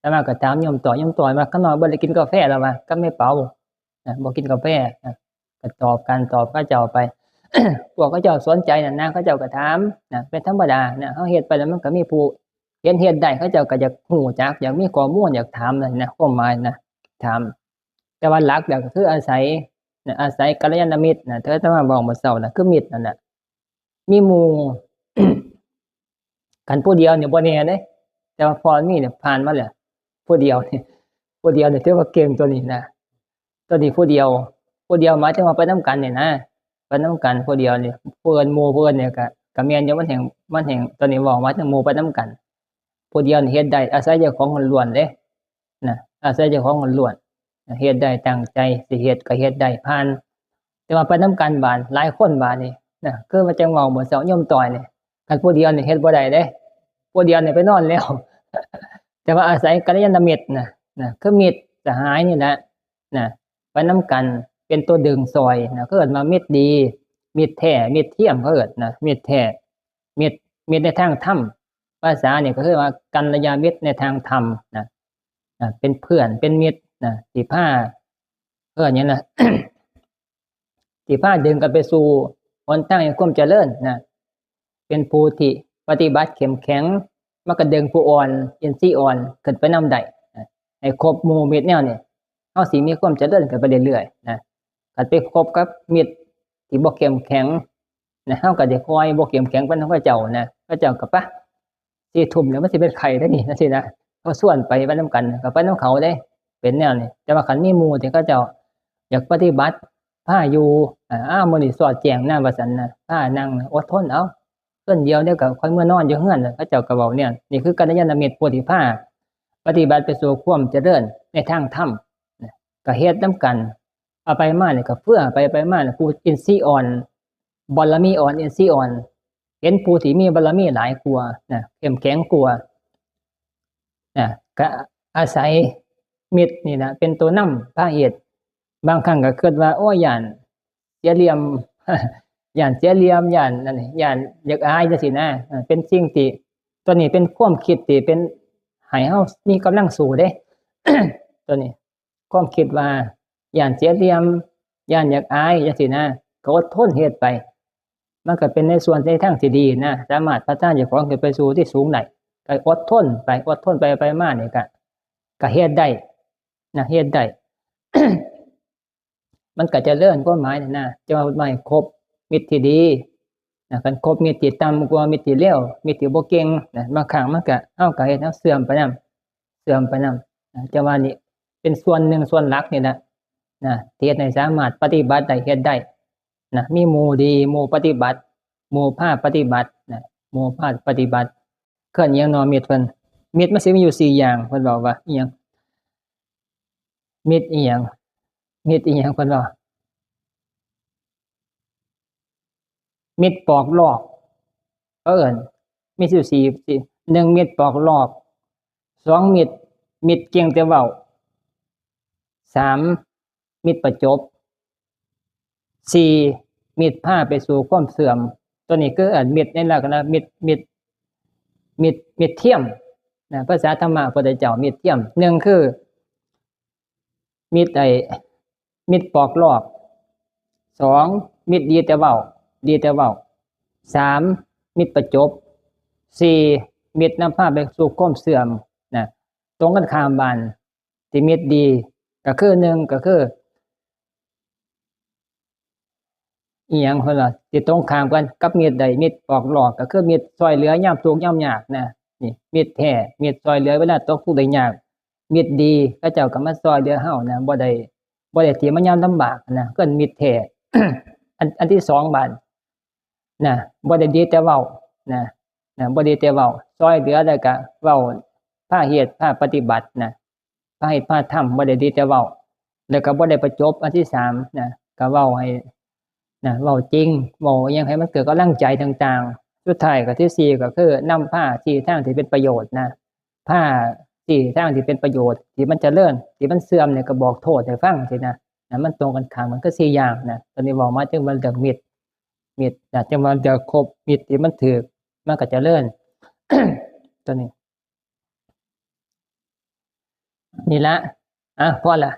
S1: อาตมาก็ถามโยมต่อว่าข้างนอกบ่ได้กินกาแฟแล้วว่ากับแม่เปาบ่กินกาแฟก็ตอบเขาเจ้าไป พวกเขาเจ้าสนใจนั่นนะเขาเจ้าก็ถามเป็นธรรมดาเฮาเฮ็ดไปแล้วมันก็มีผู้เห็นเฮ็ดได้เขาเจ้าก็อยากรู้จักอยากมีข้อมูลอยากถามนั่นนะความหมายนะถามแต่ว่าหลักแล้วก็คืออาศัยกัลยาณมิตรเธออาตมาบอกเมื่อเช้าน่ะคือมิตรนั่นน่ะมีหมู่ กันผู้เดียวเนี่ยบ่แน่เด้แต่ว่าพอมีเนี่ยผ่านมาแล้วผู้เดียวนี่ถือว่าเก่งตัวนี้นะตัวนี้ผู้เดียวหมายถึงว่าไปนำกันนี่นะไปนำกันผู้เดียวนี่เพิ่นหมู่เพิ่นเนี่ยก็แม่นอยู่มันแห่งตัวนี้เว้ามาถึงหมู่ไปนำกันผู้เดียวนี่เฮ็ดได้อาศัยเจ้าของล้วนๆเด้นะอาศัยเจ้าของล้วนเฮ็ดได้ตั้งใจสิเฮ็ดก็เฮ็ดได้ผ่านแต่ว่าไปนำกันบาดหลายคนบาดนี่นะคือว่าจังเว้าเหมือนเสาโยมต่อยนี่คันผู้เดียวนี่เฮ็ดบ่ได้เด้ผู้เดียวนี่ไปนอนแล้ว แต่ว่าอาศัยกัลยาณมิตรคือมิตรสหายนี่แหละไปนำกันเป็นตัวดึงซอยเขาเอิ้นว่ามิตรดีมิตรแท้มิตรเทียมเขาเอิ้นมิตรแท้มิตรในทางธรรมภาษานี่ก็คือว่ากัลยาณมิตรในทางธรรมเป็นเพื่อนเป็นมิตรสิพาเอิ้นหยัง สิพาดึงกันไปสู่หนทางแห่งความเจริญเป็นผู้ที่ปฏิบัติเข้มแข็งมันก็ดึงผู้อ่อนอินทรีย์อ่อนขึ้นไปนำได้ให้ครบหมู่มิตรแนวนี้เฮาสิมีความเจริญขึ้นไปเรื่อยๆคันไปคบกับมิตรที่บ่เข้มแข็งเฮาก็สิคอยบ่เข้มแข็งปานเขาเจ้าเขาเจ้าก็ปะ4 ทุ่มแล้วมันสิเป็นไข้เด้อนี่จังซี่นะเขาชวนไปนำกันก็ไปนำเขาเด้เป็นแนวนี้แต่ว่าคันมีหมู่ที่เขาเจ้าอยากปฏิบัติพาอยู่มื้อนี้สอดแจ้งนะว่าซั่นพานั่งอดทนเอาเพิ่นเดียวเดี๋ยวก็ค่อยเมื่อนอนอยู่เฮือนเขาเจ้าก็เว้าเนี่ยนี่คือกัลยาณมิตรผู้ที่พาปฏิบัติไปสู่ความเจริญในทางธรรมก็เฮ็ดนำกันเอาไปมานี่ก็เพื่อไปมาผู้อินทรีย์อ่อนบารมีอ่อนอินทรีย์อ่อนเห็นผู้ที่มีบารมีหลายกว่าเข้มแข็งกว่าก็อาศัยมิตรนี่นะเป็นตัวนำพาเหตุบางครั้งก็คิดว่าโอ้ยย้านเสียเหลี่ยม ย้านเสียเหลี่ยมย้านนั่นนี่ย้านอยากอายจังซี่นะเป็นสิ่งที่ตัวนี้เป็นความคิดที่เป็นให้เฮามีกำลังสู้เด้ ตัวนี้ความคิดว่าย้านเสียเหลี่ยมย้านอยากอายจังซี่นะก็อดทนเฮ็ดไปมันก็เป็นในส่วนในทางที่ดีนะสามารถพัฒนาเจ้าของขึ้นไปสู่ที่สูงได้ ก็อดทนไปมาเนี่ยก็เฮ็ดได้นะเฮ็ดได้ มันก็จะเลื่อนก็หมายนะจะมาไม่ครบมิตรที่ดีนะกันครบมิตรที่ต่ำกว่ามิตรที่เลวมิตรที่บ่เก่งนะบางครั้งมันก็เฮาก็เฮ็ดเฮาเสื่อมไปนำนะจะว่านี่เป็นส่วนหนึ่งส่วนหลักนี่นะที่เฮ็ดให้สามารถปฏิบัติได้เฮ็ดได้นะมีหมู่ดีหมู่ปฏิบัติหมู่พาปฏิบัตินะหมู่พาปฏิบัติเคิ้นอิหยังเนาะมิตรเพิ่นมิตรมันสิมีอยู่4อย่างเพิ่นบอกว่าอิหยังมิตรอิหยังเพิ่นว่ามิตรปอกลอกเอิ้นมีอยู่1มิตรปอกลอก2มิตรเก่งแต่เว้า3มิตรประจบ4มิตรพาไปสู่ความเสื่อมตัวนี้คือมิตรในลักษณะมิตรเทียมนะภาษาธรรมะพุทธเจ้ามิตรเทียม1คือมิตรมิตรปอกลอก2มิตรดีแต่เว้า3มิตรประจบ4มิตรนำพาไปสู่ความเสื่อมนะตรงกันข้ามบันที่มิตรดีก็คือ1ก็คืออีหยังเพิ่นว่าที่ตรงข้ามกันกับมิตรใดมิตรปอกลอกก็คือมิตรช่วยเหลือยามทุกข์ยามยากนะนี่มิตรแท้มิตรช่วยเหลือเวลาตกทุกข์ได้ยากมิตรดีเขาเจ้าก็มาช่วยเหลือเฮานะบ่ได้ที่มันยามลำบากนะเกินมิตรแท้ อันที่2บาดนะบ่ได้ดีแต่เว้านะบ่ดีแต่เว้าช่วยเหลือแล้วก็เว้าพาเฮ็ดพาปฏิบัตินะพาเฮ็ดพาทำบ่ได้ดีแต่เว้าแล้วก็บ่ได้ประจบอันที่3นะก็เว้าให้เว้าจริงเว้าอิหยังให้มันเกิดกำลังใจต่างๆสุดท้ายก็ที่4ก็คือนำพาที่ทางที่เป็นประโยชน์นะพาที่ทางที่เป็นประโยชน์ที่มันเจริญที่มันเสื่อมเนี่ยก็บอกโทษให้ฟังสินะมันตรงกันข้ามมันก็4อย่างนะตอนนี้เว้ามาถึงมันเรื่องมิตรจังว่าจะครบมิตรที่มันถูกมันก็เจริญ ตัวนี้นี่ละพอละ